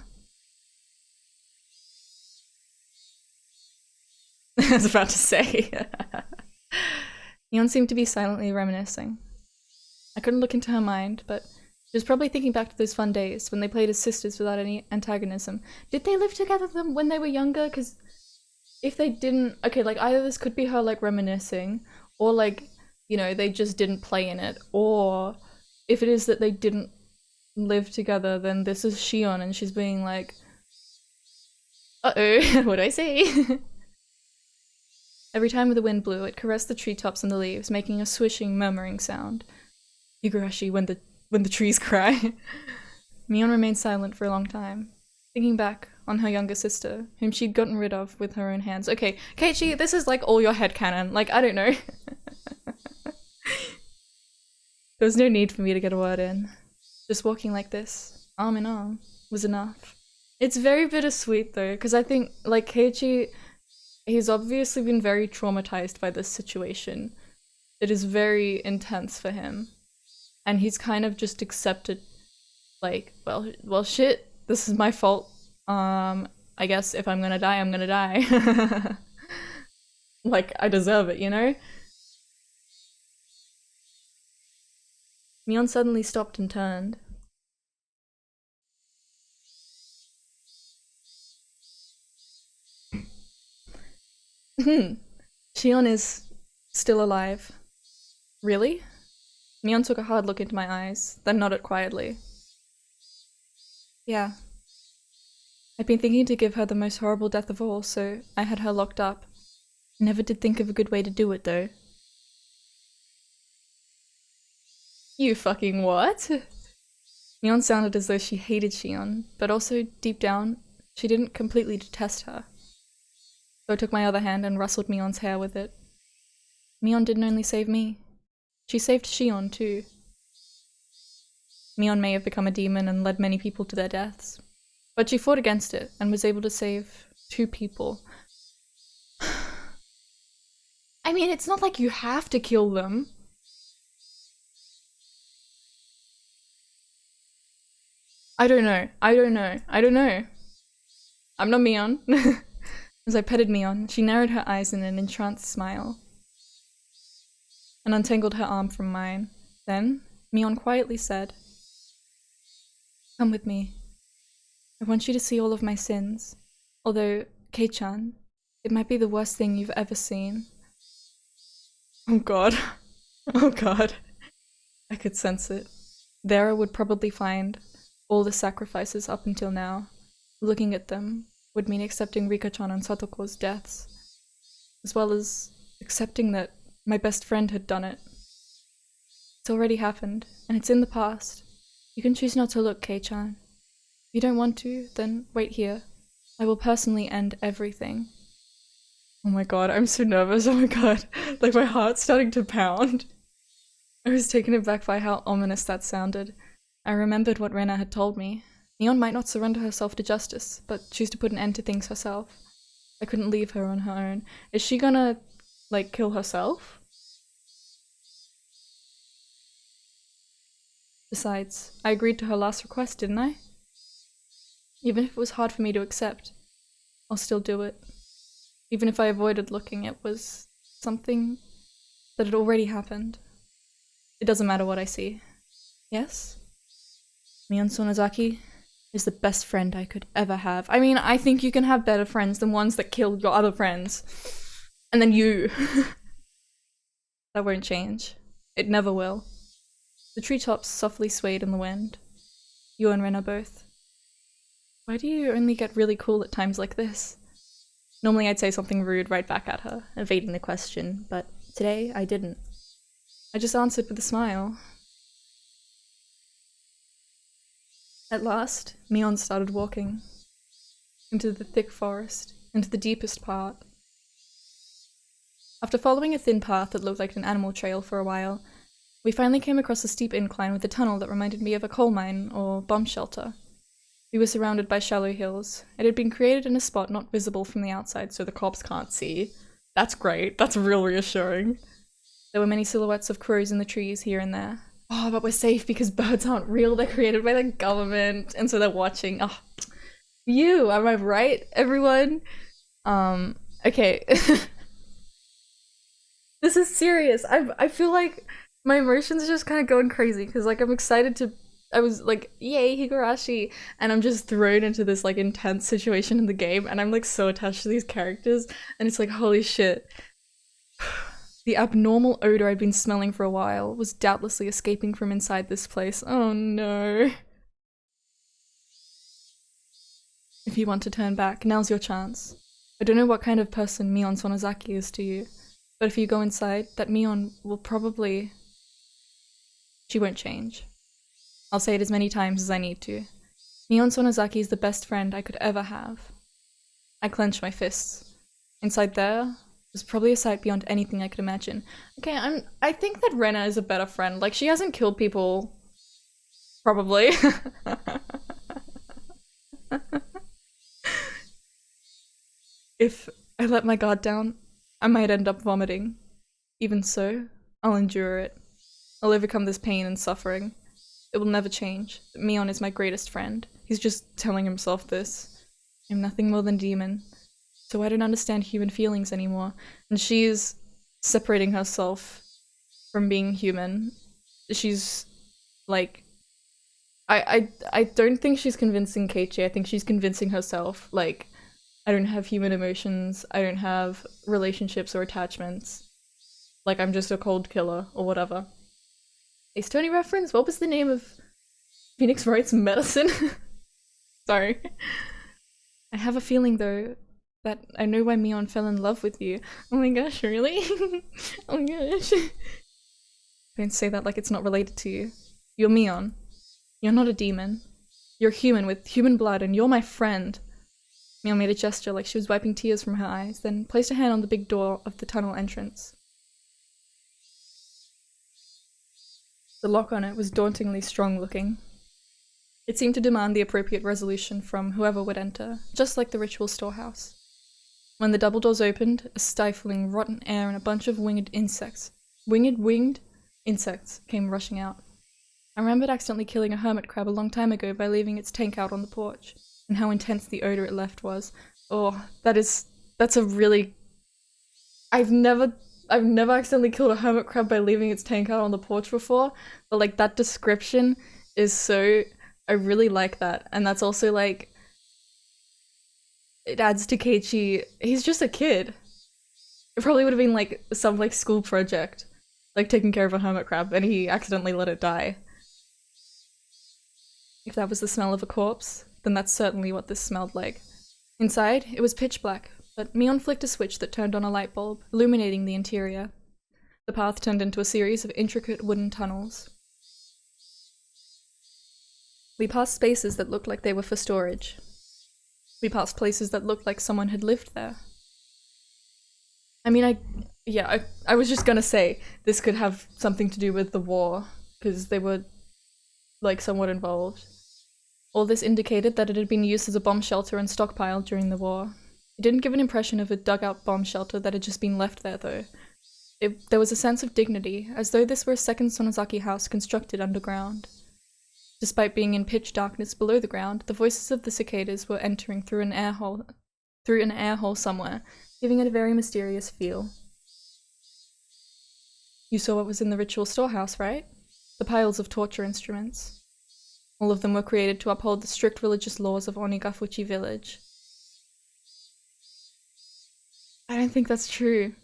S1: I was about to say. Neon seemed to be silently reminiscing. I couldn't look into her mind, but she was probably thinking back to those fun days when they played as sisters without any antagonism. Did they live together when they were younger? Because if they didn't... Okay, like, either this could be her, like, reminiscing, or, like, you know, they just didn't play in it, or if it is that they didn't live together, then this is Shion, and she's being like, uh-oh, what'd I say? Every time the wind blew, it caressed the treetops and the leaves, making a swishing, murmuring sound. Higurashi, when the trees cry. Mion remained silent for a long time, thinking back on her younger sister, whom she'd gotten rid of with her own hands. Okay, Keiichi, this is like all your headcanon. Like, I don't know. There was no need for me to get a word in. Just walking like this, arm in arm, was enough. It's very bittersweet though, because I think, like, Keiichi, he's obviously been very traumatized by this situation. It is very intense for him. And he's kind of just accepted, like, well shit, this is my fault. I guess if I'm gonna die, I'm gonna die. Like, I deserve it, you know? Mion suddenly stopped and turned. Shion is still alive. Really? Mion took a hard look into my eyes, then nodded quietly. Yeah. I'd been thinking to give her the most horrible death of all, so I had her locked up. Never did think of a good way to do it, though. You fucking what? Mion sounded as though she hated Shion, but also, deep down, she didn't completely detest her. So I took my other hand and rustled Mion's hair with it. Mion didn't only save me. She saved Shion, too. Mion may have become a demon and led many people to their deaths, but she fought against it and was able to save 2 people. I mean, it's not like you have to kill them. I don't know. I'm not Mion. As I petted Mion, she narrowed her eyes in an entranced smile and untangled her arm from mine. Then, Mion quietly said, "Come with me. I want you to see all of my sins. Although, Kei-chan, it might be the worst thing you've ever seen." Oh god. Oh god. I could sense it. There I would probably find all the sacrifices up until now. Looking at them would mean accepting Rika-chan and Satoko's deaths, as well as accepting that my best friend had done it. It's already happened, and it's in the past. You can choose not to look, Kei-chan. If you don't want to, then wait here. I will personally end everything. Oh my god, I'm so nervous. Oh my god. Like my heart's starting to pound. I was taken aback by how ominous that sounded. I remembered what Rena had told me. Neon might not surrender herself to justice, but choose to put an end to things herself. I couldn't leave her on her own. Is she gonna, like, kill herself? Besides, I agreed to her last request, didn't I? Even if it was hard for me to accept, I'll still do it. Even if I avoided looking, it was something that had already happened. It doesn't matter what I see. Yes? Mion Sonozaki is the best friend I could ever have. I mean, I think you can have better friends than ones that kill your other friends. And then you. That won't change. It never will. The treetops softly swayed in the wind. You and Rena both. Why do you only get really cool at times like this? Normally I'd say something rude right back at her, evading the question, but today I didn't. I just answered with a smile. At last, Mion started walking. Into the thick forest, into the deepest part. After following a thin path that looked like an animal trail for a while, we finally came across a steep incline with a tunnel that reminded me of a coal mine or bomb shelter. We were surrounded by shallow hills. It had been created in a spot not visible from the outside so the cops can't see. That's great, that's real reassuring. There were many silhouettes of crows in the trees here and there. Oh, but we're safe because birds aren't real, they're created by the government, and so they're watching. Oh, you, am I right, everyone? Okay. This is serious. I feel like my emotions are just kind of going crazy because like I'm excited to. I was like, yay, Higurashi, and I'm just thrown into this like intense situation in the game, and I'm like so attached to these characters, and it's like, holy shit. The abnormal odor I'd been smelling for a while was doubtlessly escaping from inside this place. Oh no. If you want to turn back, now's your chance. I don't know what kind of person Mion Sonozaki is to you, but if you go inside, that Mion will probably... She won't change. I'll say it as many times as I need to. Mion Sonozaki is the best friend I could ever have. I clench my fists. Inside there was probably a sight beyond anything I could imagine. Okay, I think that Rena is a better friend. Like, she hasn't killed people. Probably. If I let my guard down, I might end up vomiting. Even so, I'll endure it. I'll overcome this pain and suffering. It will never change. Mion is my greatest friend. He's just telling himself this. I'm nothing more than demon. So I don't understand human feelings anymore. And she's separating herself from being human. She's like... I don't think she's convincing Keiichi. I think she's convincing herself. Like, I don't have human emotions. I don't have relationships or attachments. Like, I'm just a cold killer or whatever. Ace Tony reference? What was the name of Phoenix Wright's medicine? Sorry. I have a feeling, though, that I know why Mion fell in love with you. Oh my gosh, really? Oh my gosh. Don't say that like it's not related to you. You're Mion. You're not a demon. You're human with human blood, and you're my friend. Mion made a gesture like she was wiping tears from her eyes, then placed her hand on the big door of the tunnel entrance. The lock on it was dauntingly strong-looking. It seemed to demand the appropriate resolution from whoever would enter, just like the ritual storehouse. When the double doors opened, a stifling, rotten air and a bunch of winged insects came rushing out. I remembered accidentally killing a hermit crab a long time ago by leaving its tank out on the porch, and how intense the odor it left was. Oh, that's a really... I've never accidentally killed a hermit crab by leaving its tank out on the porch before, but like that description is so... I really like that, and that's also like... It adds to Keiichi. He's just a kid. It probably would have been like some like school project, like taking care of a hermit crab, and he accidentally let it die. If that was the smell of a corpse, then that's certainly what this smelled like. Inside, it was pitch black, but Mion flicked a switch that turned on a light bulb, illuminating the interior. The path turned into a series of intricate wooden tunnels. We passed spaces that looked like they were for storage. We passed places that looked like someone had lived there. I mean, I was just gonna say this could have something to do with the war, because they were, like, somewhat involved. All this indicated that it had been used as a bomb shelter and stockpile during the war. It didn't give an impression of a dugout bomb shelter that had just been left there, though. There was a sense of dignity, as though this were a second Sonozaki house constructed underground. Despite being in pitch darkness below the ground, the voices of the cicadas were entering through an air hole somewhere, giving it a very mysterious feel. You saw what was in the ritual storehouse, right? The piles of torture instruments. All of them were created to uphold the strict religious laws of Onigafuchi village. I don't think that's true.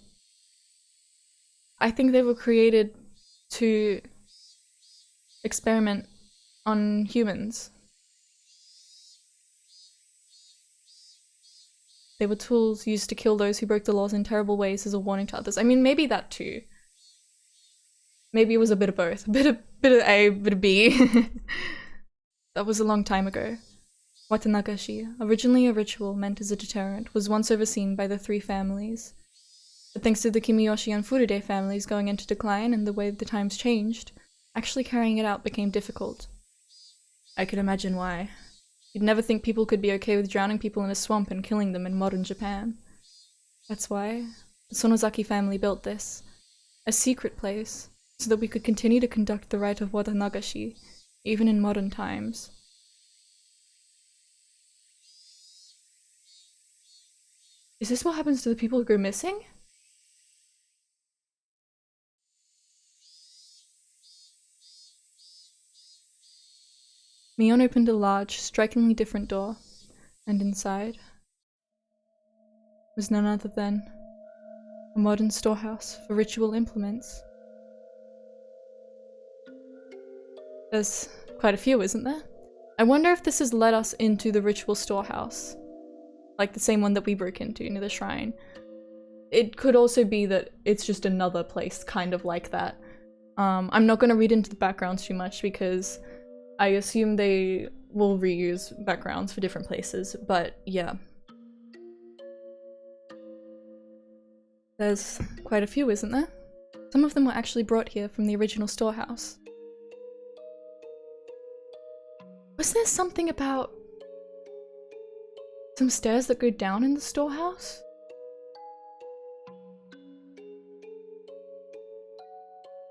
S1: I think they were created to experiment on humans. They were tools used to kill those who broke the laws in terrible ways as a warning to others. I mean, maybe that too. Maybe it was a bit of both. A bit of A, a bit of B. That was a long time ago. Watanagashi, originally a ritual meant as a deterrent, was once overseen by the three families. But thanks to the Kimiyoshi and Furude families going into decline and the way the times changed, actually carrying it out became difficult. I could imagine why. You'd never think people could be okay with drowning people in a swamp and killing them in modern Japan. That's why the Sonozaki family built this. A secret place, so that we could continue to conduct the rite of Watanagashi, even in modern times. Is this what happens to the people who go missing? Mion opened a large, strikingly different door, and inside was none other than a modern storehouse for ritual implements. There's quite a few, isn't there? I wonder if this has led us into the ritual storehouse, like the same one that we broke into near the shrine. It could also be that it's just another place kind of like that. I'm not going to read into the backgrounds too much because I assume they will reuse backgrounds for different places, but yeah. There's quite a few, isn't there? Some of them were actually brought here from the original storehouse. Was there something about some stairs that go down in the storehouse?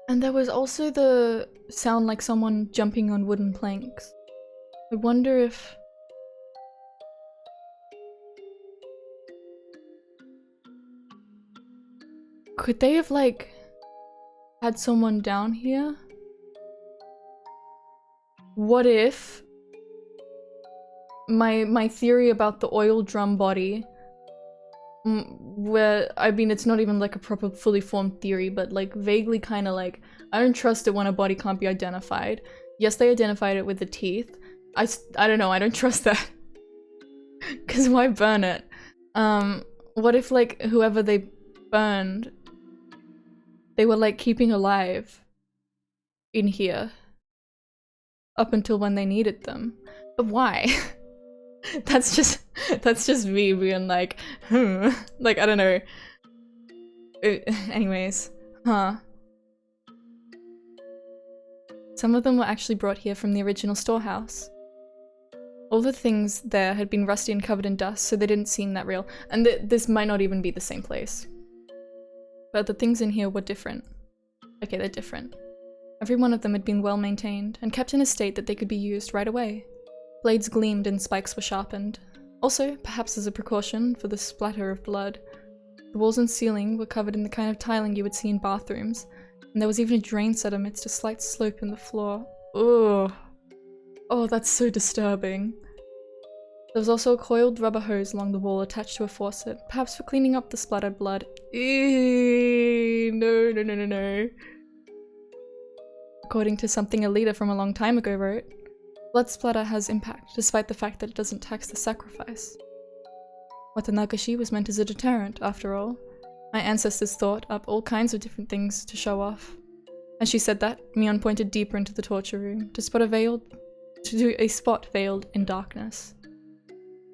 S1: And there was also the sound like someone jumping on wooden planks. I wonder if... could they have, like, had someone down here? What if my theory about the oil drum body, where, I mean, it's not even like a proper fully formed theory, but like vaguely kind of like, I don't trust it when a body can't be identified. Yes, they identified it with the teeth. I don't know, I don't trust that. Because why burn it? What if, like, whoever they burned, they were like keeping alive in here up until when they needed them? But why? That's just me being like, like, I don't know. Anyways, huh. Some of them were actually brought here from the original storehouse. All the things there had been rusty and covered in dust, so they didn't seem that real. And this might not even be the same place. But the things in here were different. Okay, they're different. Every one of them had been well maintained, and kept in a state that they could be used right away. Blades gleamed and spikes were sharpened. Also, perhaps as a precaution for the splatter of blood, the walls and ceiling were covered in the kind of tiling you would see in bathrooms, and there was even a drain set amidst a slight slope in the floor. Ugh. Oh, that's so disturbing. There was also a coiled rubber hose along the wall attached to a faucet, perhaps for cleaning up the splattered blood. Eeeeh, no. According to something a leader from a long time ago wrote, blood splatter has impact, despite the fact that it doesn't tax the sacrifice. Watanagashi was meant as a deterrent, after all. My ancestors thought up all kinds of different things to show off. As she said that, Mion pointed deeper into the torture room, to a spot veiled in darkness.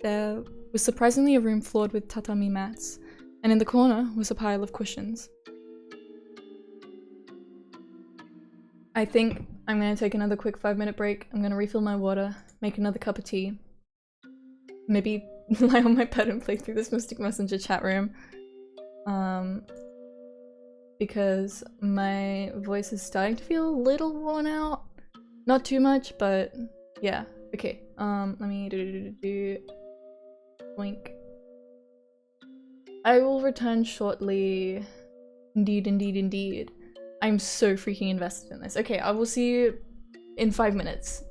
S1: There was surprisingly a room floored with tatami mats, and in the corner was a pile of cushions. I think I'm gonna take another quick 5-minute break. I'm gonna refill my water, make another cup of tea, maybe lie on my bed and play through this Mystic Messenger chat room. Because my voice is starting to feel a little worn out. Not too much, but yeah. Okay, let me do blink. I will return shortly. Indeed, indeed, indeed. I'm so freaking invested in this. Okay, I will see you in 5 minutes.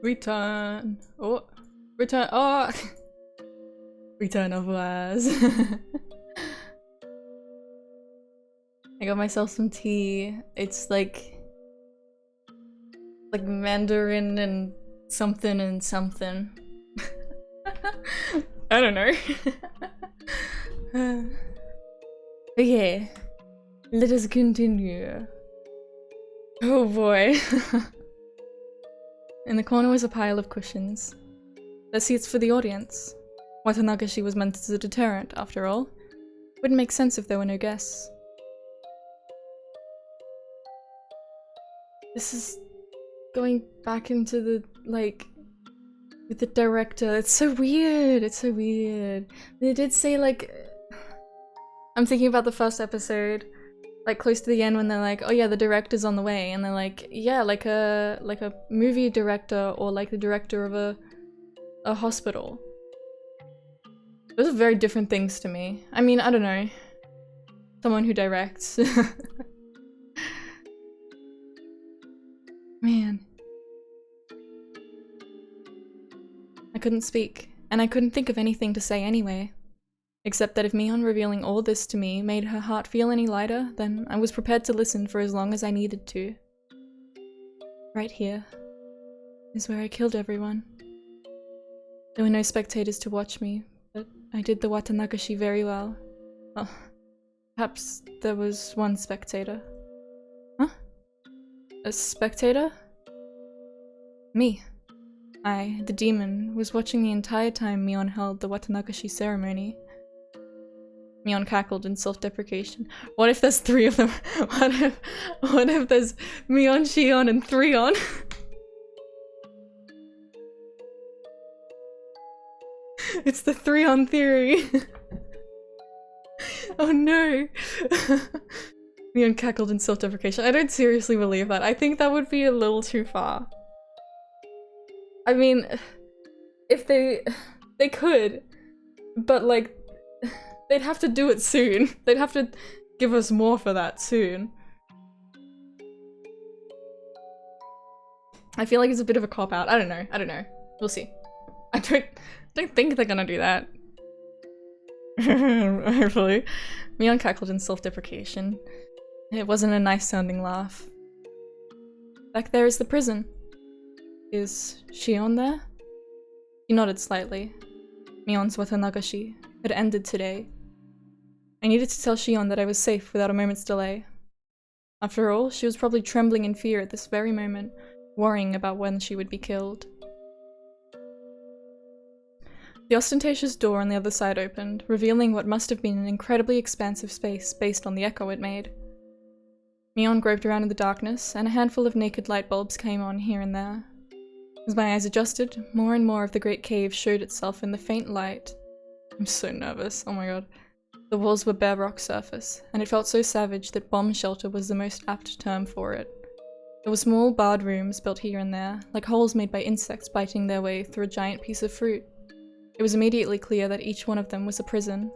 S1: Return. Oh. Return. Oh. Return of Laz. I got myself some tea. It's like Mandarin and something. I don't know. Okay, let us continue. Oh boy. In the corner was a pile of cushions. They're seats for the audience. Watanagashi was meant as a deterrent, after all. Wouldn't make sense if there were no guests. This is going back into the, like, with the director. It's so weird. It's so weird. They did say, like, I'm thinking about the first episode, like close to the end when they're like, oh yeah, the director's on the way, and they're like, yeah, like a movie director or like the director of a hospital. Those are very different things to me. I mean, I don't know. Someone who directs. Man. I couldn't speak, and I couldn't think of anything to say anyway. Except that if Mion revealing all this to me made her heart feel any lighter, then I was prepared to listen for as long as I needed to. Right here is where I killed everyone. There were no spectators to watch me, but I did the Watanagashi very well. Well, perhaps there was one spectator. Huh? A spectator? Me. I, the demon, was watching the entire time Mion held the Watanagashi ceremony. Mion cackled in self-deprecation. What if there's 3 of them? What if there's Mion, Shion, and 3on? It's the 3on theory. Oh no. Mion cackled in self-deprecation. I don't seriously believe that. I think that would be a little too far. I mean, if they could, but like, they'd have to do it soon. They'd have to give us more for that soon. I feel like it's a bit of a cop-out. I don't know. We'll see. I don't think they're gonna do that. Hopefully. Mion cackled in self-deprecation. It wasn't a nice-sounding laugh. Back there is the prison. Is Shion there? He nodded slightly. Mion's Watanagashi had ended today. I needed to tell Shion that I was safe without a moment's delay. After all, she was probably trembling in fear at this very moment, worrying about when she would be killed. The ostentatious door on the other side opened, revealing what must have been an incredibly expansive space based on the echo it made. Mion groped around in the darkness, and a handful of naked light bulbs came on here and there. As my eyes adjusted, more and more of the great cave showed itself in the faint light. I'm so nervous, oh my god. The walls were bare rock surface, and it felt so savage that bomb shelter was the most apt term for it. There were small barred rooms built here and there, like holes made by insects biting their way through a giant piece of fruit. It was immediately clear that each one of them was a prison.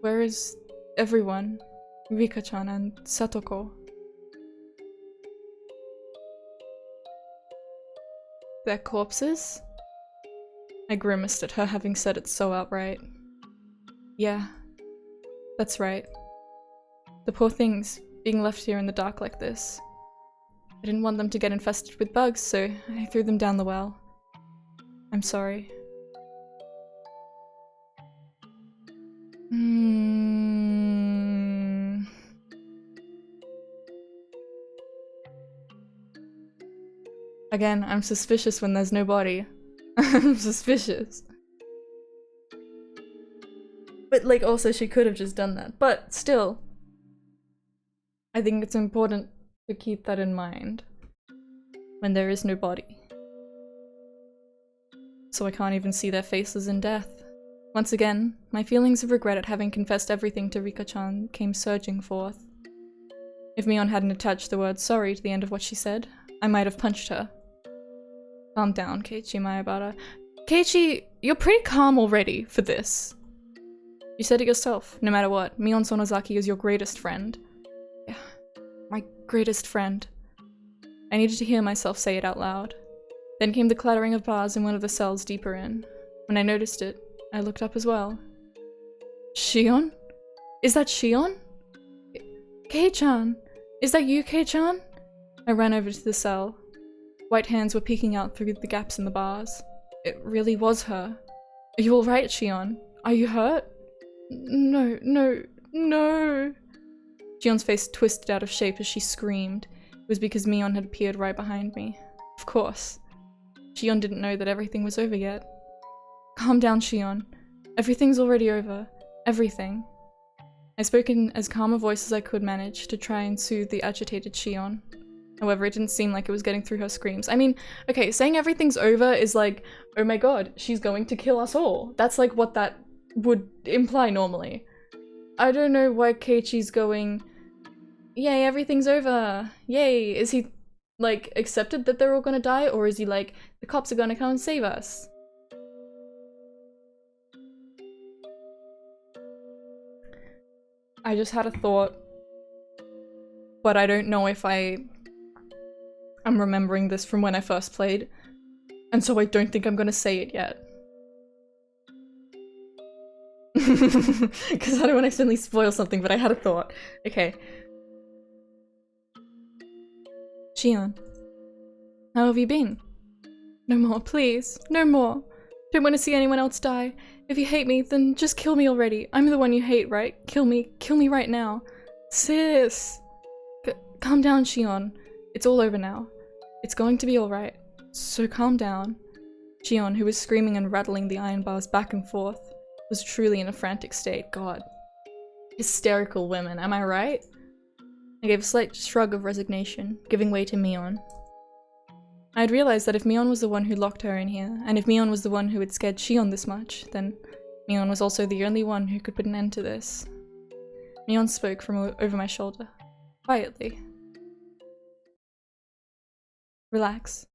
S1: Where is everyone? Rika-chan and Satoko. Their corpses? I grimaced at her having said it so outright. Yeah, that's right. The poor things, being left here in the dark like this. I didn't want them to get infested with bugs, so I threw them down the well. I'm sorry. Again, I'm suspicious when there's no body. I'm suspicious. But like, also she could have just done that. But still, I think it's important to keep that in mind when there is no body. So I can't even see their faces in death. Once again, my feelings of regret at having confessed everything to Rika-chan came surging forth. If Mion hadn't attached the word sorry to the end of what she said, I might have punched her. Calm down, Keiichi Maebara. Keiichi, you're pretty calm already for this. You said it yourself, no matter what, Mion Sonozaki is your greatest friend. Yeah, my greatest friend. I needed to hear myself say it out loud. Then came the clattering of bars in one of the cells deeper in. When I noticed it, I looked up as well. Shion? Is that Shion? Kei-chan! Is that you, Kei-chan? I ran over to the cell. White hands were peeking out through the gaps in the bars. It really was her. Are you alright, Shion? Are you hurt? No, no, no! Shion's face twisted out of shape as she screamed. It was because Mion had appeared right behind me. Of course. Shion didn't know that everything was over yet. Calm down, Shion. Everything's already over. Everything. I spoke in as calm a voice as I could manage to try and soothe the agitated Shion. However, it didn't seem like it was getting through her screams. I mean, okay, saying everything's over is like, oh my god, she's going to kill us all. That's like what that would imply normally. I don't know why Keiichi's going, yay, everything's over. Yay. Is he, like, accepted that they're all gonna die? Or is he like, the cops are gonna come and save us? I just had a thought, but I don't know if I'm remembering this from when I first played, and so I don't think I'm gonna say it yet. Because I don't want to accidentally spoil something, but I had a thought. Okay. Shion, how have you been? No more, please. No more. Don't want to see anyone else die. If you hate me, then just kill me already. I'm the one you hate, right? Kill me. Kill me right now. Sis! Calm down, Shion. It's all over now. It's going to be alright. So calm down. Shion, who was screaming and rattling the iron bars back and forth, was truly in a frantic state. God. Hysterical women, am I right? I gave a slight shrug of resignation, giving way to Mion. I had realized that if Mion was the one who locked her in here, and if Mion was the one who had scared Shion this much, then Mion was also the only one who could put an end to this. Mion spoke from over my shoulder, quietly. Relax.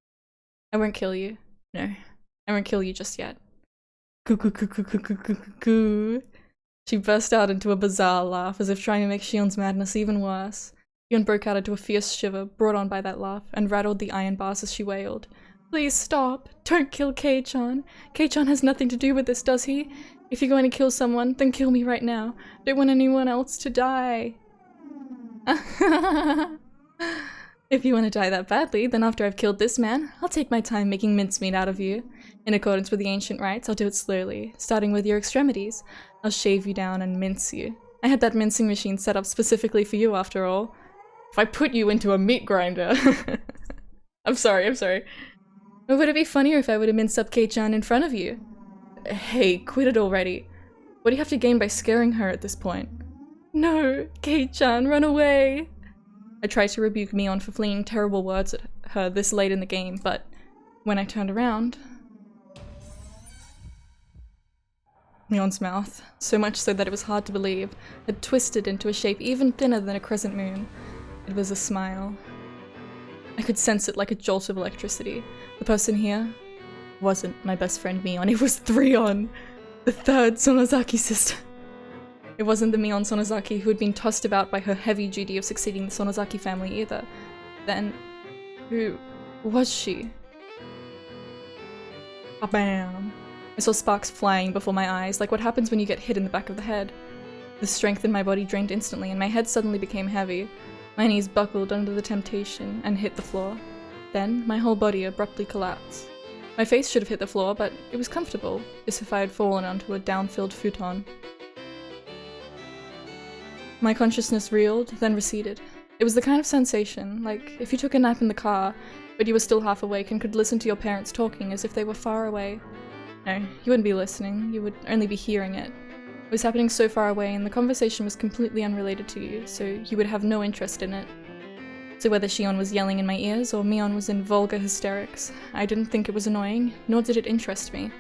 S1: I won't kill you. No, I won't kill you just yet. Coo. She burst out into a bizarre laugh, as if trying to make Shion's madness even worse. Shion broke out into a fierce shiver, brought on by that laugh, and rattled the iron bars as she wailed. Please stop! Don't kill Kei-chan! Kei-chan has nothing to do with this, does he? If you're going to kill someone, then kill me right now. Don't want anyone else to die. If you want to die that badly, then after I've killed this man, I'll take my time making mincemeat out of you. In accordance with the ancient rites, I'll do it slowly, starting with your extremities. I'll shave you down and mince you. I had that mincing machine set up specifically for you, after all. If I put you into a meat grinder... I'm sorry. Or would it be funnier if I would have minced up Kei-chan in front of you? Hey, quit it already. What do you have to gain by scaring her at this point? No, Kei-chan, run away! I tried to rebuke Mion for flinging terrible words at her this late in the game, but when I turned around... Mion's mouth, so much so that it was hard to believe, had twisted into a shape even thinner than a crescent moon. It was a smile. I could sense it like a jolt of electricity. The person here wasn't my best friend Mion, it was Threon, the third Sonozaki sister. It wasn't the Mion Sonozaki who had been tossed about by her heavy duty of succeeding the Sonozaki family either. Then, who was she? Bam! I saw sparks flying before my eyes, like what happens when you get hit in the back of the head. The strength in my body drained instantly, and my head suddenly became heavy. My knees buckled under the temptation and hit the floor. Then, my whole body abruptly collapsed. My face should have hit the floor, but it was comfortable, as if I had fallen onto a down-filled futon. My consciousness reeled, then receded. It was the kind of sensation, like if you took a nap in the car, but you were still half awake and could listen to your parents talking as if they were far away. No, you wouldn't be listening, you would only be hearing it. It was happening so far away and the conversation was completely unrelated to you, so you would have no interest in it. So whether Shion was yelling in my ears or Mion was in vulgar hysterics, I didn't think it was annoying, nor did it interest me.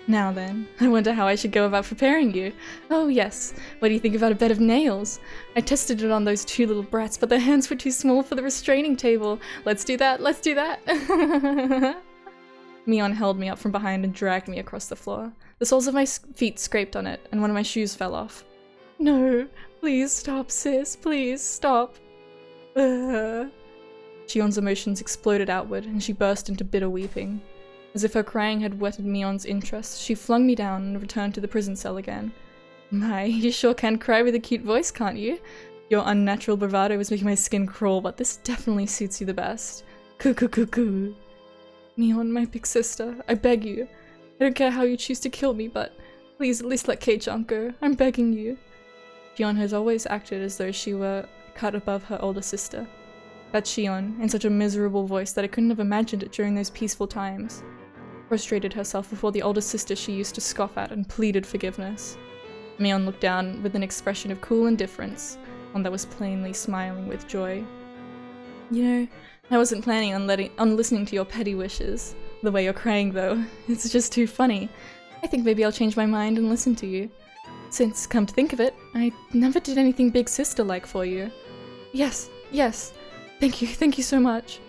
S1: Now then, I wonder how I should go about preparing you. Oh yes, what do you think about a bed of nails? I tested it on those two little brats, but their hands were too small for the restraining table. Let's do that, let's do that! Mion held me up from behind and dragged me across the floor. The soles of my feet scraped on it, and one of my shoes fell off. No, please stop, sis, please stop. Shion's emotions exploded outward, and she burst into bitter weeping. As if her crying had whetted Mion's interest, she flung me down and returned to the prison cell again. My, you sure can cry with a cute voice, can't you? Your unnatural bravado was making my skin crawl, but this definitely suits you the best. Coo. Mion, my big sister, I beg you. I don't care how you choose to kill me, but please at least let Kei-chan go. I'm begging you. Shion has always acted as though she were cut above her older sister. That Shion, in such a miserable voice that I couldn't have imagined it during those peaceful times, prostrated herself before the older sister she used to scoff at and pleaded forgiveness. Mion looked down with an expression of cool indifference, one that was plainly smiling with joy. You know, I wasn't planning on listening to your petty wishes. The way you're crying, though, it's just too funny. I think maybe I'll change my mind and listen to you. Since, come to think of it, I never did anything big sister-like for you. Yes. Thank you so much.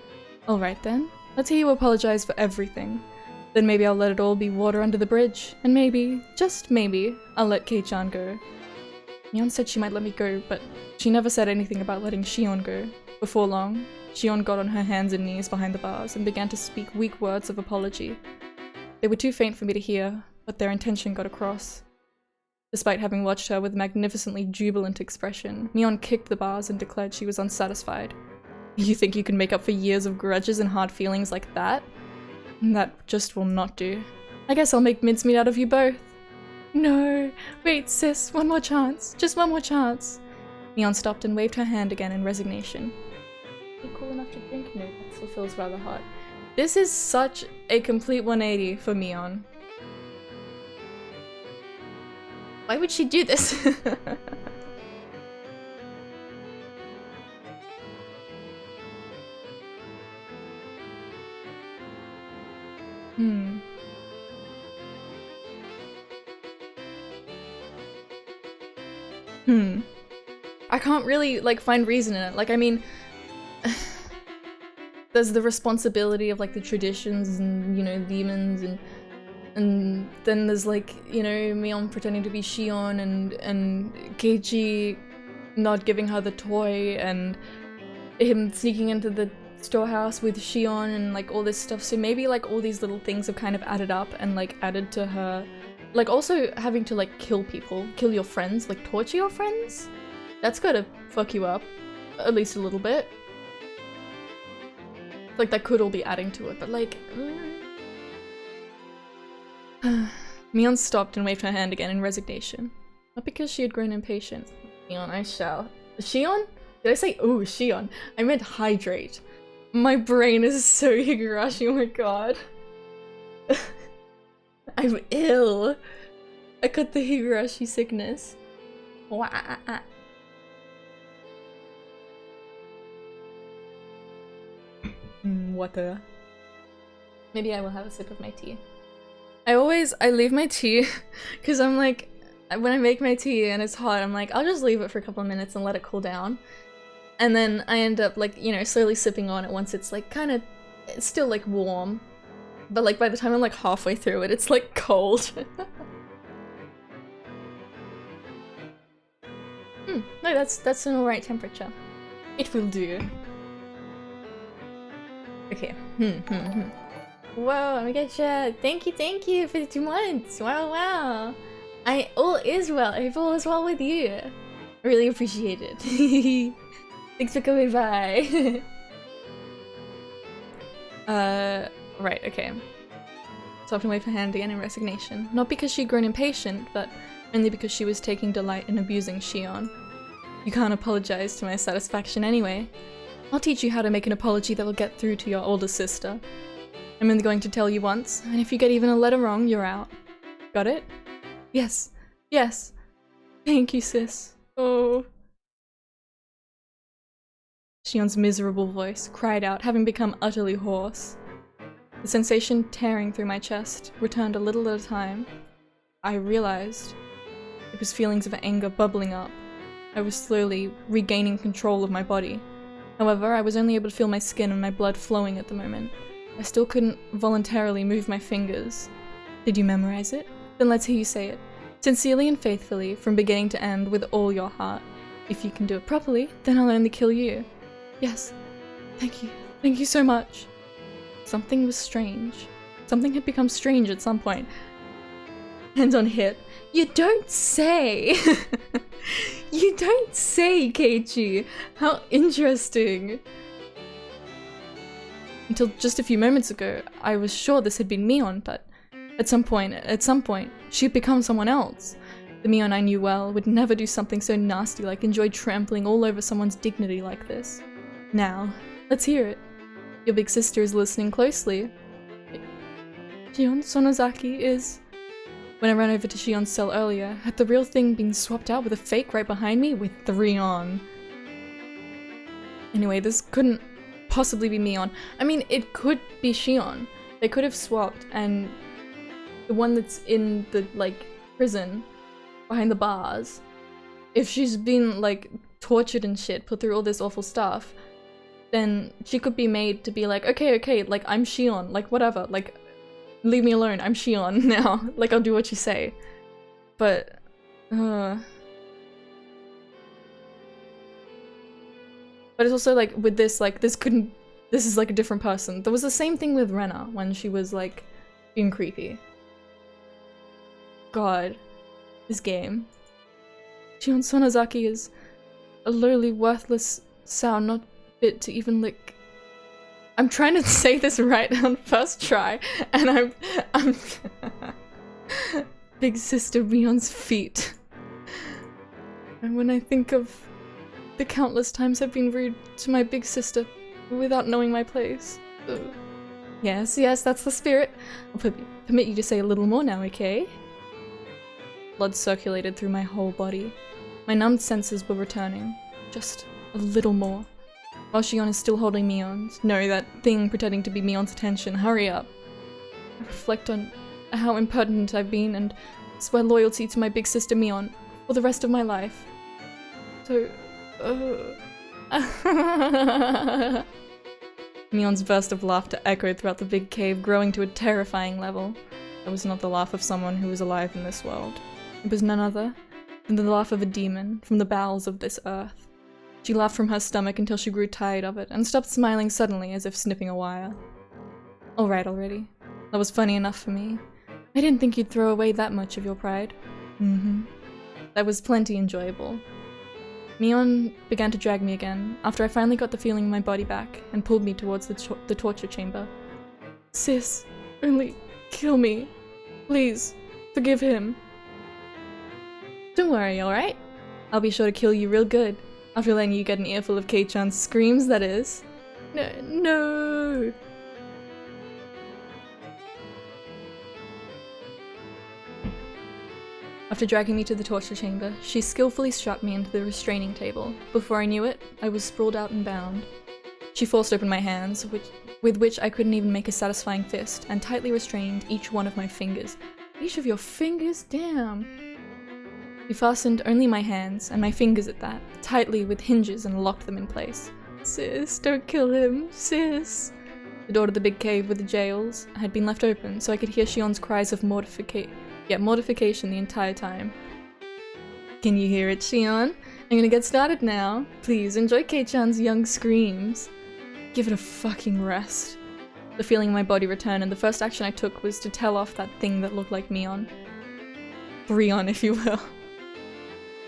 S1: Alright then, let's hear you apologize for everything. Then maybe I'll let it all be water under the bridge, and maybe, just maybe, I'll let Kei-chan go. Mion said she might let me go, but she never said anything about letting Shion go. Before long, Shion got on her hands and knees behind the bars and began to speak weak words of apology. They were too faint for me to hear, but their intention got across. Despite having watched her with a magnificently jubilant expression, Mion kicked the bars and declared she was unsatisfied. You think you can make up for years of grudges and hard feelings like that? That just will not do. I guess I'll make mincemeat out of you both. No, wait sis, one more chance, just one more chance. Mion stopped and waved her hand again in resignation. Are you cool enough to drink? No, that still feels rather hot. This is such a complete 180 for Mion. Why would she do this? I can't really, like, find reason in it. Like, I mean, there's the responsibility of, like, the traditions and, you know, demons and then there's, like, you know, Mion pretending to be Shion and Keiichi not giving her the toy and him sneaking into the storehouse with Shion and, like, all this stuff. So maybe, like, all these little things have kind of added up and, like, added to her. Like, also having to, like, kill people. Kill your friends. Like, torture your friends? That's gotta fuck you up. At least a little bit. Like, that could all be adding to it, but, like... Mion stopped and waved her hand again in resignation. Not because she had grown impatient. Mion, I shall. Shion? Did I say ooh, Shion? I meant hydrate. My brain is so Higurashi, oh my god. I'm ill. I got the Higurashi sickness. Water. Maybe I will have a sip of my tea. I leave my tea because I'm like, when I make my tea and it's hot, I'm like, I'll just leave it for a couple of minutes and let it cool down. And then I end up, like, you know, slowly sipping on it once it's like it's still like warm. But like by the time I'm like halfway through it, it's like cold. No, that's an alright temperature. It will do. Okay. Whoa, Amigasha, thank you for the 2 months. Wow. All is well. I hope all is well with you. I really appreciate it. Thanks for coming by. Right, okay. Stopped and waved her hand again in resignation. Not because she'd grown impatient, but only because she was taking delight in abusing Shion. You can't apologize to my satisfaction anyway. I'll teach you how to make an apology that will get through to your older sister. I'm only going to tell you once, and if you get even a letter wrong, you're out. Got it? Yes. Thank you, sis. Oh. Shion's miserable voice cried out, having become utterly hoarse. The sensation tearing through my chest returned a little at a time. I realized it was feelings of anger bubbling up. I was slowly regaining control of my body. However, I was only able to feel my skin and my blood flowing at the moment. I still couldn't voluntarily move my fingers. Did you memorize it? Then let's hear you say it. Sincerely and faithfully, from beginning to end, with all your heart. If you can do it properly, then I'll only kill you. Yes. Thank you. Thank you so much. Something was strange. Something had become strange at some point. Hands on hip. You don't say! You don't say, Keiichi! How interesting! Until just a few moments ago, I was sure this had been Mion, but at some point, she had become someone else. The Mion I knew well would never do something so nasty like enjoy trampling all over someone's dignity like this. Now, let's hear it. Your big sister is listening closely. Shion Sonozaki is... When I ran over to Shion's cell earlier, had the real thing been swapped out with a fake right behind me with 3 on? Anyway, this couldn't possibly be Mion. I mean, it could be Shion. They could have swapped, and the one that's in the, like, prison behind the bars, if she's been, like, tortured and shit, put through all this awful stuff, then she could be made to be like, okay, like, I'm Shion, like, whatever, like, leave me alone, I'm Shion now, like, I'll do what you say. But, But it's also, like, with this, like, this is, like, a different person. There was the same thing with Rena when she was, like, being creepy. God. This game. Shion Sonozaki is a lowly, worthless sound, not fit to even lick. I'm trying to say this right on first try, and I'm Big Sister Mion's feet. And when I think of the countless times I've been rude to my big sister without knowing my place. Ugh. Yes, that's the spirit. I'll permit you to say a little more now, okay? Blood circulated through my whole body. My numbed senses were returning. Just a little more. While Shion is still holding Mion's. No, that thing pretending to be Mion's attention. Hurry up. I reflect on how impertinent I've been and swear loyalty to my big sister Mion for the rest of my life. So... Mion's burst of laughter echoed throughout the big cave, growing to a terrifying level. It was not the laugh of someone who was alive in this world. It was none other than the laugh of a demon from the bowels of this earth. She laughed from her stomach until she grew tired of it, and stopped smiling suddenly as if snipping a wire. Alright already. That was funny enough for me. I didn't think you'd throw away that much of your pride. That was plenty enjoyable. Mion began to drag me again, after I finally got the feeling in my body back, and pulled me towards the torture chamber. Sis, only kill me. Please, forgive him. Don't worry, alright? I'll be sure to kill you real good, after letting you get an earful of Kei-chan's screams, that is. No! After dragging me to the torture chamber, she skillfully strapped me into the restraining table. Before I knew it, I was sprawled out and bound. She forced open my hands, with which I couldn't even make a satisfying fist, and tightly restrained each one of my fingers. Each of your fingers? Damn! She fastened only my hands, and my fingers at that, tightly with hinges and locked them in place. Sis, don't kill him, sis! The door to the big cave with the jails had been left open, so I could hear Shion's cries of mortification the entire time. Can you hear it, Shion? I'm gonna get started now. Please, enjoy Kei-chan's young screams. Give it a fucking rest. The feeling in my body returned, and the first action I took was to tell off that thing that looked like Mion. Brion, if you will.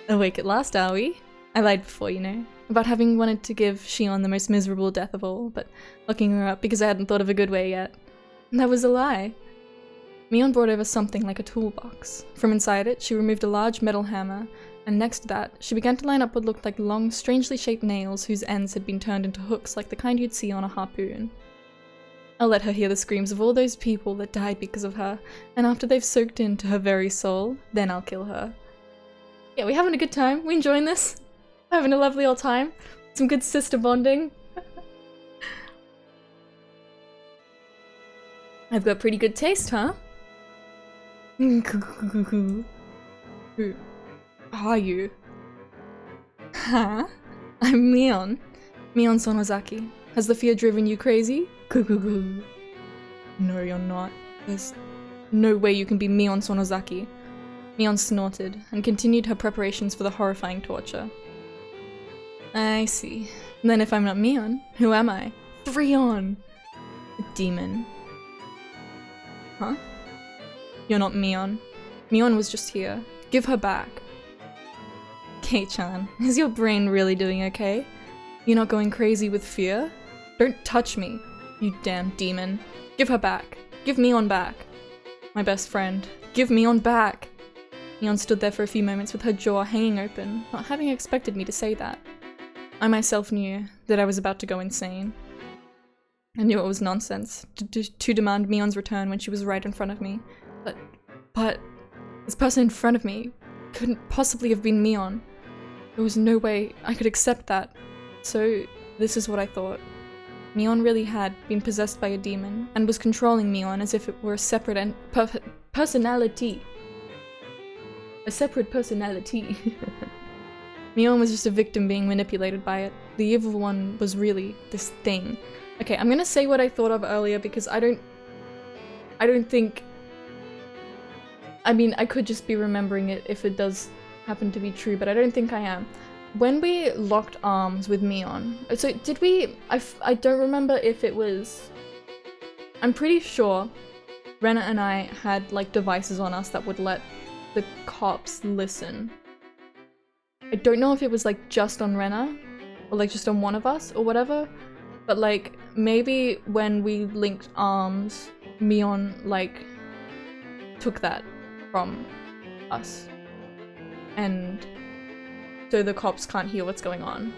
S1: Awake at last, are we? I lied before, you know, about having wanted to give Shion the most miserable death of all, but locking her up because I hadn't thought of a good way yet. And that was a lie. Mion brought over something like a toolbox. From inside it, she removed a large metal hammer, and next to that, she began to line up what looked like long, strangely shaped nails whose ends had been turned into hooks like the kind you'd see on a harpoon. I'll let her hear the screams of all those people that died because of her, and after they've soaked into her very soul, then I'll kill her. Yeah, we having a good time? We enjoying this? Having a lovely old time? Some good sister bonding? I've got pretty good taste, huh? Who are you? Huh? I'm Mion. Mion Sonozaki. Has the fear driven you crazy? No, you're not. There's no way you can be Mion Sonozaki. Mion snorted, and continued her preparations for the horrifying torture. I see. Then if I'm not Mion, who am I? Freon! A demon. Huh? You're not Mion. Mion was just here. Give her back. Kei-chan, is your brain really doing okay? You're not going crazy with fear? Don't touch me, you damn demon. Give her back. Give Mion back. My best friend. Give Mion back. Mion stood there for a few moments with her jaw hanging open, not having expected me to say that. I myself knew that I was about to go insane. I knew it was nonsense to demand Mion's return when she was right in front of me. But this person in front of me couldn't possibly have been Mion. There was no way I could accept that. So this is what I thought. Mion really had been possessed by a demon and was controlling Mion as if it were a separate personality. A separate personality. Mion was just a victim being manipulated by it. The evil one was really this thing. Okay, I'm gonna say what I thought of earlier because I don't think... I mean, I could just be remembering it if it does happen to be true, but I don't think I am. When we locked arms with Mion, so did we... I don't remember if it was... I'm pretty sure Rena and I had like devices on us that would let the cops listen. I don't know if it was like just on Rena or like just on one of us or whatever, but like maybe when we linked arms, Mion like took that from us, and so the cops can't hear what's going on.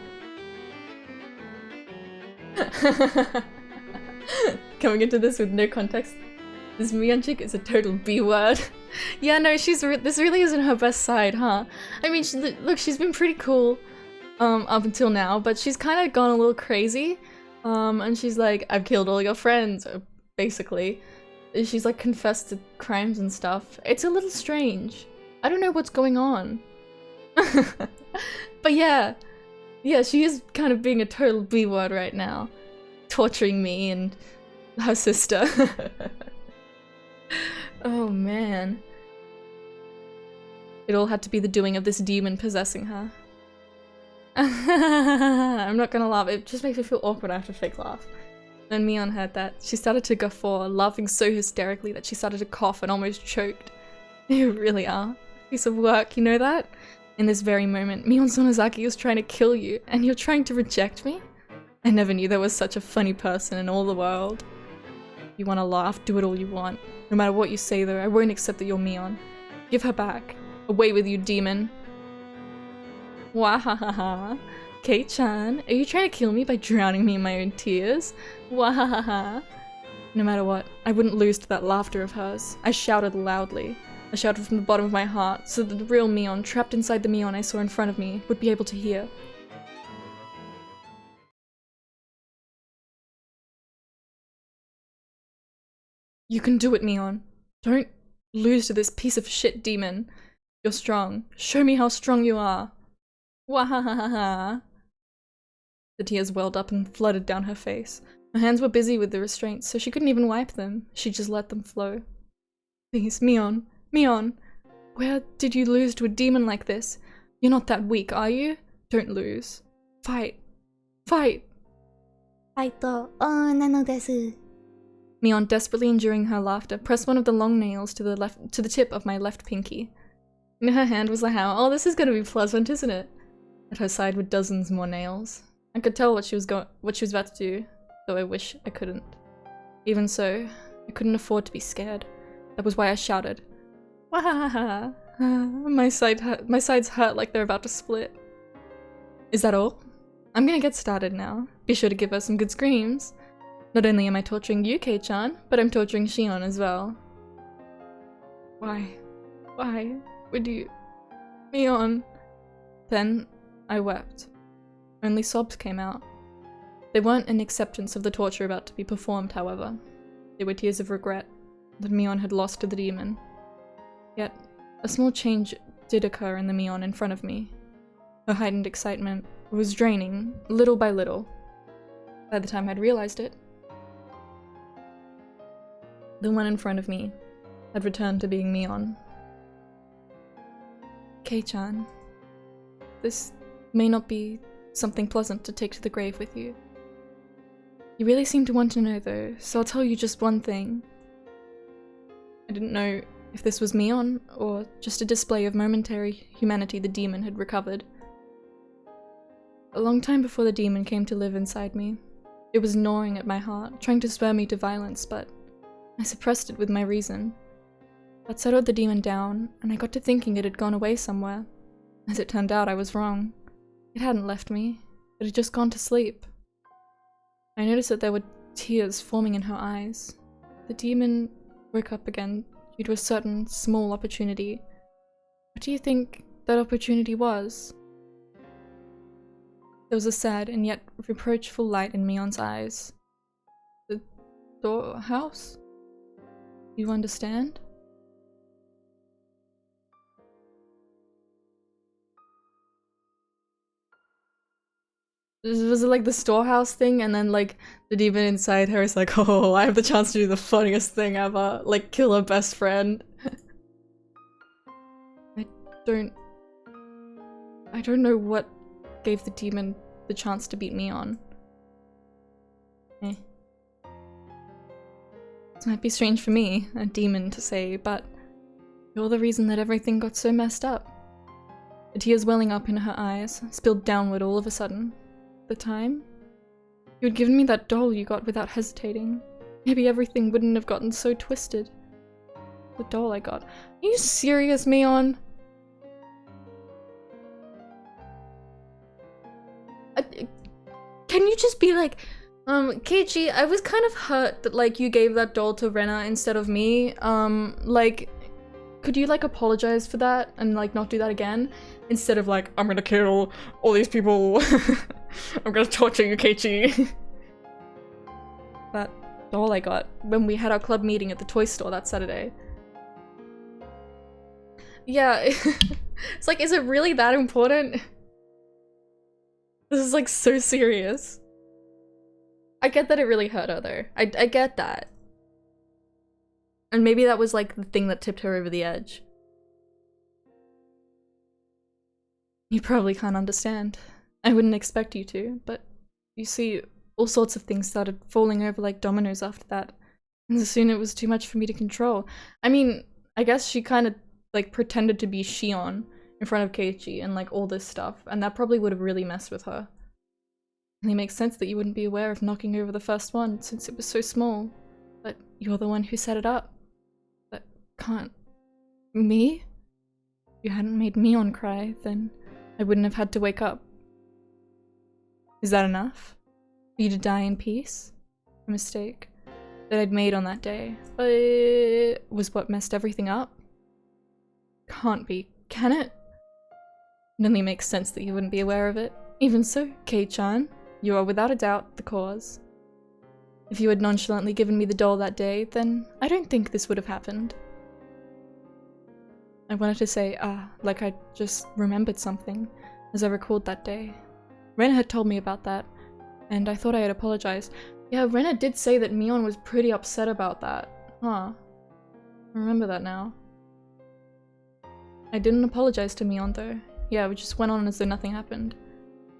S1: Coming into this with no context, this Mion chick is a total B-word. Yeah, no, this really isn't her best side, huh? I mean, look, she's been pretty cool up until now, but she's kind of gone a little crazy. And she's like, I've killed all your friends, basically. She's like confessed to crimes and stuff. It's a little strange. I don't know what's going on. But yeah, she is kind of being a total B-word right now. Torturing me and her sister. Oh man. It all had to be the doing of this demon possessing her. I'm not gonna laugh, it just makes me feel awkward. I have to fake laugh. When Mion heard that, she started to guffaw, laughing so hysterically that she started to cough and almost choked. You really are a piece of work, you know that? In this very moment, Mion Sonozaki is trying to kill you, and you're trying to reject me? I never knew there was such a funny person in all the world. If you want to laugh, do it all you want. No matter what you say though, I won't accept that you're Mion. Give her back. Away with you, demon. Wahahaha. Kei-chan, are you trying to kill me by drowning me in my own tears? Wahahaha. No matter what, I wouldn't lose to that laughter of hers. I shouted loudly. I shouted from the bottom of my heart, so that the real Mion, trapped inside the Mion I saw in front of me, would be able to hear. You can do it, Mion. Don't lose to this piece of shit demon. You're strong. Show me how strong you are. Wahahaha. The tears welled up and flooded down her face. Her hands were busy with the restraints, so she couldn't even wipe them. She just let them flow. Please, Mion. Mion. Where did you lose to a demon like this? You're not that weak, are you? Don't lose. Fight. Fight.
S2: ファイトなのです。
S1: Mion, desperately enduring her laughter, pressed one of the long nails to the tip of my left pinky. In her hand was a hammer. Oh, this is gonna be pleasant, isn't it? At her side were dozens more nails. I could tell what she was about to do, though I wish I couldn't. Even so, I couldn't afford to be scared. That was why I shouted. Wahahaha. My sides hurt like they're about to split. Is that all? I'm gonna get started now. Be sure to give her some good screams. Not only am I torturing you, Kei-chan, but I'm torturing Shion as well. Why? Why would you... Mion? Then I wept. Only sobs came out. They weren't an acceptance of the torture about to be performed, however. They were tears of regret that Mion had lost to the demon. Yet, a small change did occur in the Mion in front of me. Her heightened excitement was draining, little by little. By the time I'd realized it, the one in front of me had returned to being Mion. Kei-chan, this may not be something pleasant to take to the grave with you. You really seem to want to know though, so I'll tell you just one thing. I didn't know if this was Mion, or just a display of momentary humanity the demon had recovered. A long time before the demon came to live inside me, it was gnawing at my heart, trying to spur me to violence, but I suppressed it with my reason. That settled the demon down, and I got to thinking it had gone away somewhere. As it turned out, I was wrong. It hadn't left me, it had just gone to sleep. I noticed that there were tears forming in her eyes. The demon woke up again due to a certain small opportunity. What do you think that opportunity was? There was a sad and yet reproachful light in Mion's eyes. The storehouse? You understand? Was it like the storehouse thing, and then like the demon inside her is like, oh, I have the chance to do the funniest thing ever, like kill her best friend. I don't know what gave the demon the chance to beat Mion. This might be strange for me, a demon, to say, but you're the reason that everything got so messed up. The tears welling up in her eyes, spilled downward all of a sudden. The time? You had given me that doll you got without hesitating. Maybe everything wouldn't have gotten so twisted. The doll I got. Are you serious, Mion? Can you just be like, Keiichi, I was kind of hurt that like you gave that doll to Rena instead of me. Like, could you like apologize for that and like not do that again? Instead of like, I'm gonna kill all these people. I'm gonna torture you, Keiichi. That doll I got when we had our club meeting at the toy store that Saturday. Yeah, it's like, is it really that important? This is like so serious. I get that it really hurt her though. I get that. And maybe that was like the thing that tipped her over the edge. You probably can't understand. I wouldn't expect you to, but you see, all sorts of things started falling over like dominoes after that. And soon it was too much for me to control. I mean, I guess she kind of like pretended to be Shion in front of Keiichi and like all this stuff, and that probably would have really messed with her. And it makes sense that you wouldn't be aware of knocking over the first one since it was so small. But you're the one who set it up. But can't... Me? If you hadn't made Mion cry, then I wouldn't have had to wake up. Is that enough? For you to die in peace? A mistake that I'd made on that day was what messed everything up? Can't be, can it? It only makes sense that you wouldn't be aware of it. Even so, Kei-chan, you are without a doubt the cause. If you had nonchalantly given me the doll that day, then I don't think this would have happened. I wanted to say, like I just remembered something, as I recalled that day. Rena had told me about that, and I thought I had apologized. Yeah, Rena did say that Mion was pretty upset about that. Huh. I remember that now. I didn't apologize to Mion though. Yeah, we just went on as though nothing happened.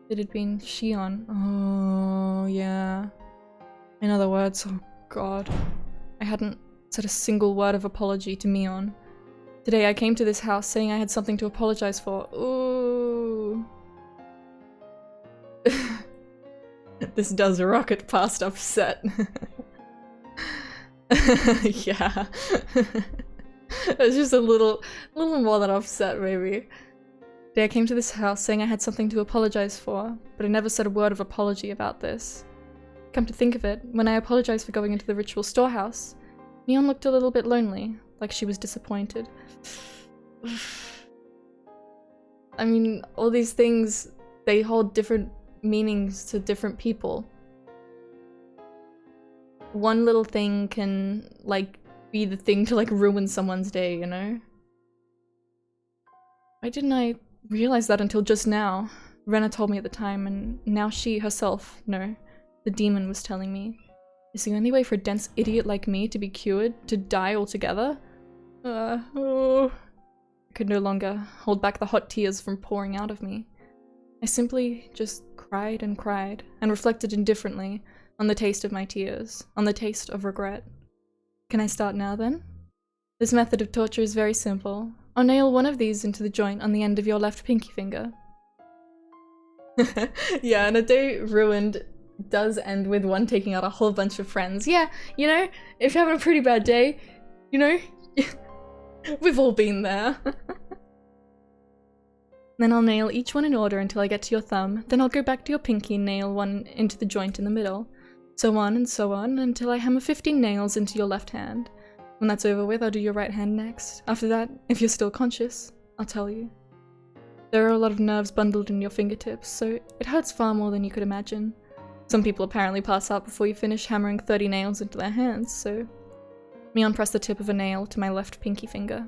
S1: It had been Shion. Oh, yeah. In other words, oh god. I hadn't said a single word of apology to Mion. Today I came to this house saying I had something to apologize for. Ooh. This does rocket past upset. Yeah. It's just a little more than upset, maybe. Today I came to this house saying I had something to apologize for, but I never said a word of apology about this. Come to think of it, when I apologized for going into the ritual storehouse, Mion looked a little bit lonely, like she was disappointed. I mean, all these things, they hold different meanings to different people. One little thing can, like, be the thing to, like, ruin someone's day, you know? Why didn't I realize that until just now? Rena told me at the time, and now she herself, no, the demon was telling me. Is the only way for a dense idiot like me to be cured, to die altogether? Oh. I could no longer hold back the hot tears from pouring out of me. I simply just cried and reflected indifferently on the taste of my tears, on the taste of regret. Can I start now then? This method of torture is very simple. I'll nail one of these into the joint on the end of your left pinky finger. Yeah, and a day ruined does end with one taking out a whole bunch of friends. Yeah, you know, if you're having a pretty bad day, you know, we've all been there. Then I'll nail each one in order until I get to your thumb. Then I'll go back to your pinky and nail one into the joint in the middle. So on and so on until I hammer 15 nails into your left hand. When that's over with, I'll do your right hand next. After that, if you're still conscious, I'll tell you. There are a lot of nerves bundled in your fingertips, so it hurts far more than you could imagine. Some people apparently pass out before you finish hammering 30 nails into their hands, so... Mion pressed the tip of a nail to my left pinky finger.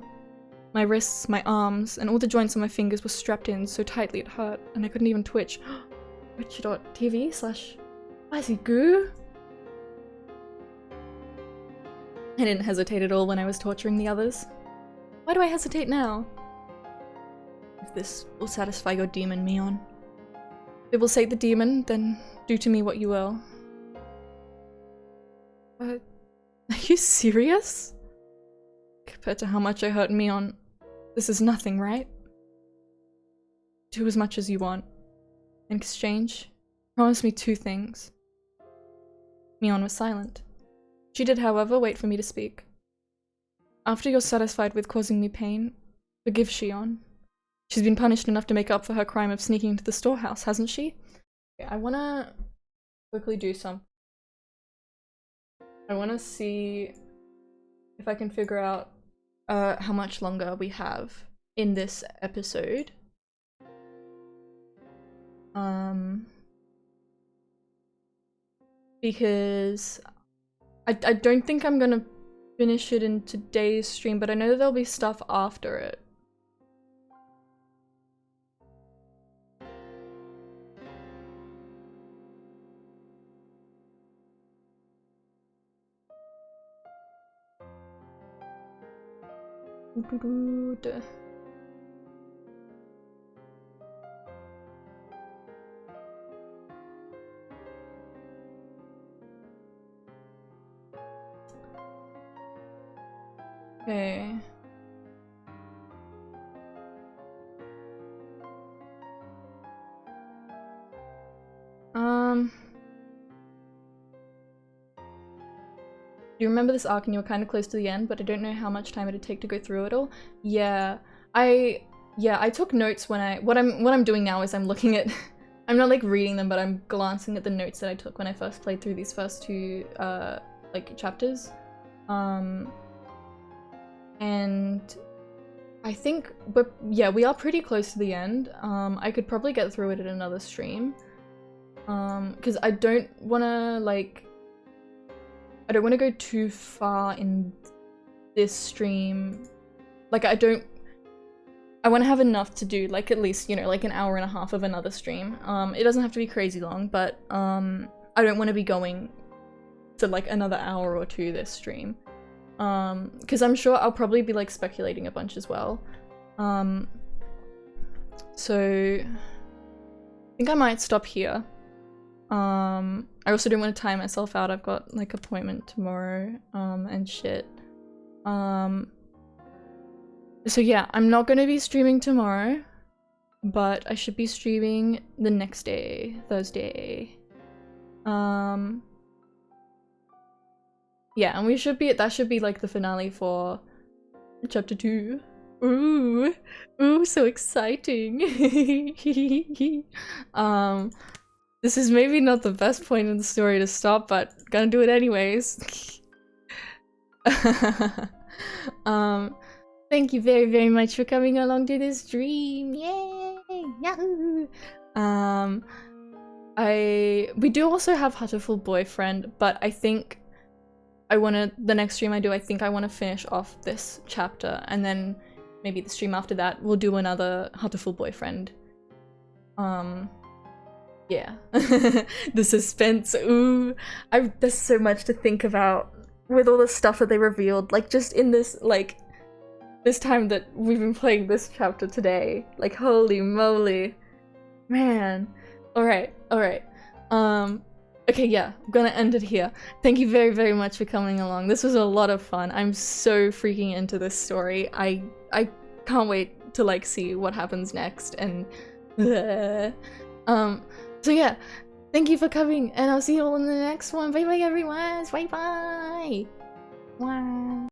S1: My wrists, my arms, and all the joints on my fingers were strapped in so tightly it hurt, and I couldn't even twitch. Twitch.tv/spicy goo? I didn't hesitate at all when I was torturing the others. Why do I hesitate now? If this will satisfy your demon, Mion. If it will sate the demon, then do to me what you will. Are you serious? Compared to how much I hurt Mion, this is nothing, right? Do as much as you want. In exchange, promise me 2 things. Mion was silent. She did, however, wait for me to speak. After you're satisfied with causing me pain, forgive Shion. She's been punished enough to make up for her crime of sneaking into the storehouse, hasn't she? Okay, I wanna quickly do some. I wanna see if I can figure out how much longer we have in this episode. Because I don't think I'm gonna finish it in today's stream, but I know that there'll be stuff after it. Okay. Do you remember this arc and you were kind of close to the end, but I don't know how much time it'd take to go through it all? Yeah, I took notes when what I'm doing now is I'm looking at I'm not like reading them, but I'm glancing at the notes that I took when I first played through these first 2 like chapters. And I think we are pretty close to the end. I could probably get through it in another stream. Because I don't wanna go too far in this stream. Like I want to have enough to do, like, at least, you know, like an hour and a half of another stream. It doesn't have to be crazy long, but I don't want to be going to like another hour or 2 this stream. Because I'm sure I'll probably be like speculating a bunch as well. So I think I might stop here. I also don't want to time myself out. I've got like appointment tomorrow and shit. So yeah, I'm not going to be streaming tomorrow, but I should be streaming the next day, Thursday. Yeah, and that should be like the finale for chapter 2. Ooh, so exciting. This is maybe not the best point in the story to stop, but gonna do it anyways. Thank you very, very much for coming along to this stream. Yay! Yahoo! We do also have Hatterful Boyfriend, but I think the next stream I do, I think I want to finish off this chapter, and then maybe the stream after that we'll do another Hatterful Boyfriend. Yeah. The suspense, ooh. There's so much to think about with all the stuff that they revealed, like just in this, like, this time that we've been playing this chapter today. Like, holy moly. Man. Alright. Okay, yeah, I'm gonna end it here. Thank you very, very much for coming along. This was a lot of fun. I'm so freaking into this story. I can't wait to like see what happens next and so yeah, thank you for coming and I'll see you all in the next one. Bye bye everyone. Bye bye. Wow.